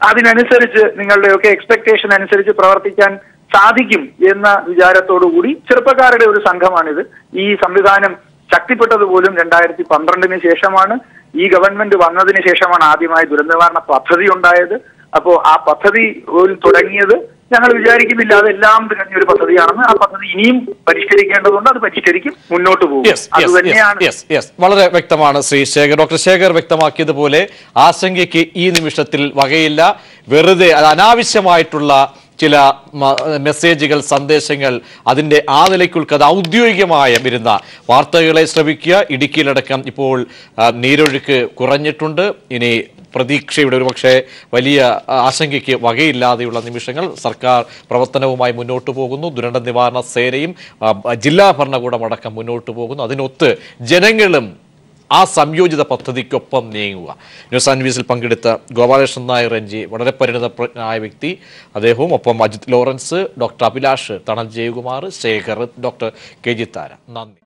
അതിനനുസരിച്ച് നിങ്ങളുടെയൊക്കെ എക്സ്പെക്ടേഷൻ അനുസരിച്ച് പ്രവർത്തിക്കാൻ സാധിക്കും എന്ന വിചാരത്തോടുകൂടി ചെറുപ്പക്കാരുടെ ഒരു സംഘമാണിത്. ഈ സംവിധാനം ശക്തിപ്പെട്ടത് പോലും 2012 ശേഷമാണ്. ഈ ഗവൺമെന്റ് വന്നതിന് ശേഷമാണ് ആദ്യമായി ദുരന്ത നിവാരണ പദ്ധതി ഉണ്ടായത്. അപ്പോ ആ പദ്ധതി തുടങ്ങിയത് ഞങ്ങൾ വിചാരിക്കുന്നില്ല അതെല്ലാം തികഞ്ഞൊരു പദ്ധതിയാണെന്ന്. ആ പദ്ധതി ഇനിയും പരിഷ്കരിക്കേണ്ടതുണ്ട്. അത് പരിഷ്കരിക്കും, മുന്നോട്ട് പോകും. അത് തന്നെയാണ്. വളരെ വ്യക്തമാണ് ശ്രീ ശേഖർ. ഡോക്ടർ ശേഖർ വ്യക്തമാക്കിയതുപോലെ ആശങ്കയ്ക്ക് ഈ നിമിഷത്തിൽ വകയില്ല. വെറുതെ അനാവശ്യമായിട്ടുള്ള ചില മെസ്സേജുകൾ, സന്ദേശങ്ങൾ, അതിൻ്റെ ആ നിലയ്ക്കുൾക്ക് അത് ഔദ്യോഗികമായ വരുന്ന വാർത്തകളെ ശ്രവിക്കുക. ഇടുക്കിയിലടക്കം ഇപ്പോൾ നീരൊഴുക്ക് കുറഞ്ഞിട്ടുണ്ട്. ഇനി പ്രതീക്ഷയുടെ ഒരുപക്ഷെ വലിയ ആശങ്കയ്ക്ക് വകയില്ലാതെയുള്ള നിമിഷങ്ങൾ. സർക്കാർ പ്രവർത്തനവുമായി മുന്നോട്ട് പോകുന്നു. ദുരന്ത നിവാരണ സേനയും ജില്ലാ ഭരണകൂടമടക്കം മുന്നോട്ട് പോകുന്നു. അതിനൊത്ത് ജനങ്ങളും ആ സംയോജിത പദ്ധതിക്കൊപ്പം നീങ്ങുക. ന്യൂസ് ആൻഡ് വ്യൂസിൽ പങ്കെടുത്ത ഗോപാലകൃഷ്ണൻ നായർ എൻജി വളരെ പരിണിതപ്രജ്ഞനായ വ്യക്തി, അദ്ദേഹവും ഒപ്പം Ajith Lawrence, doctor Abhilash, Thanal Jayakumar, Shekhar, doctor K G Thara. നന്ദി.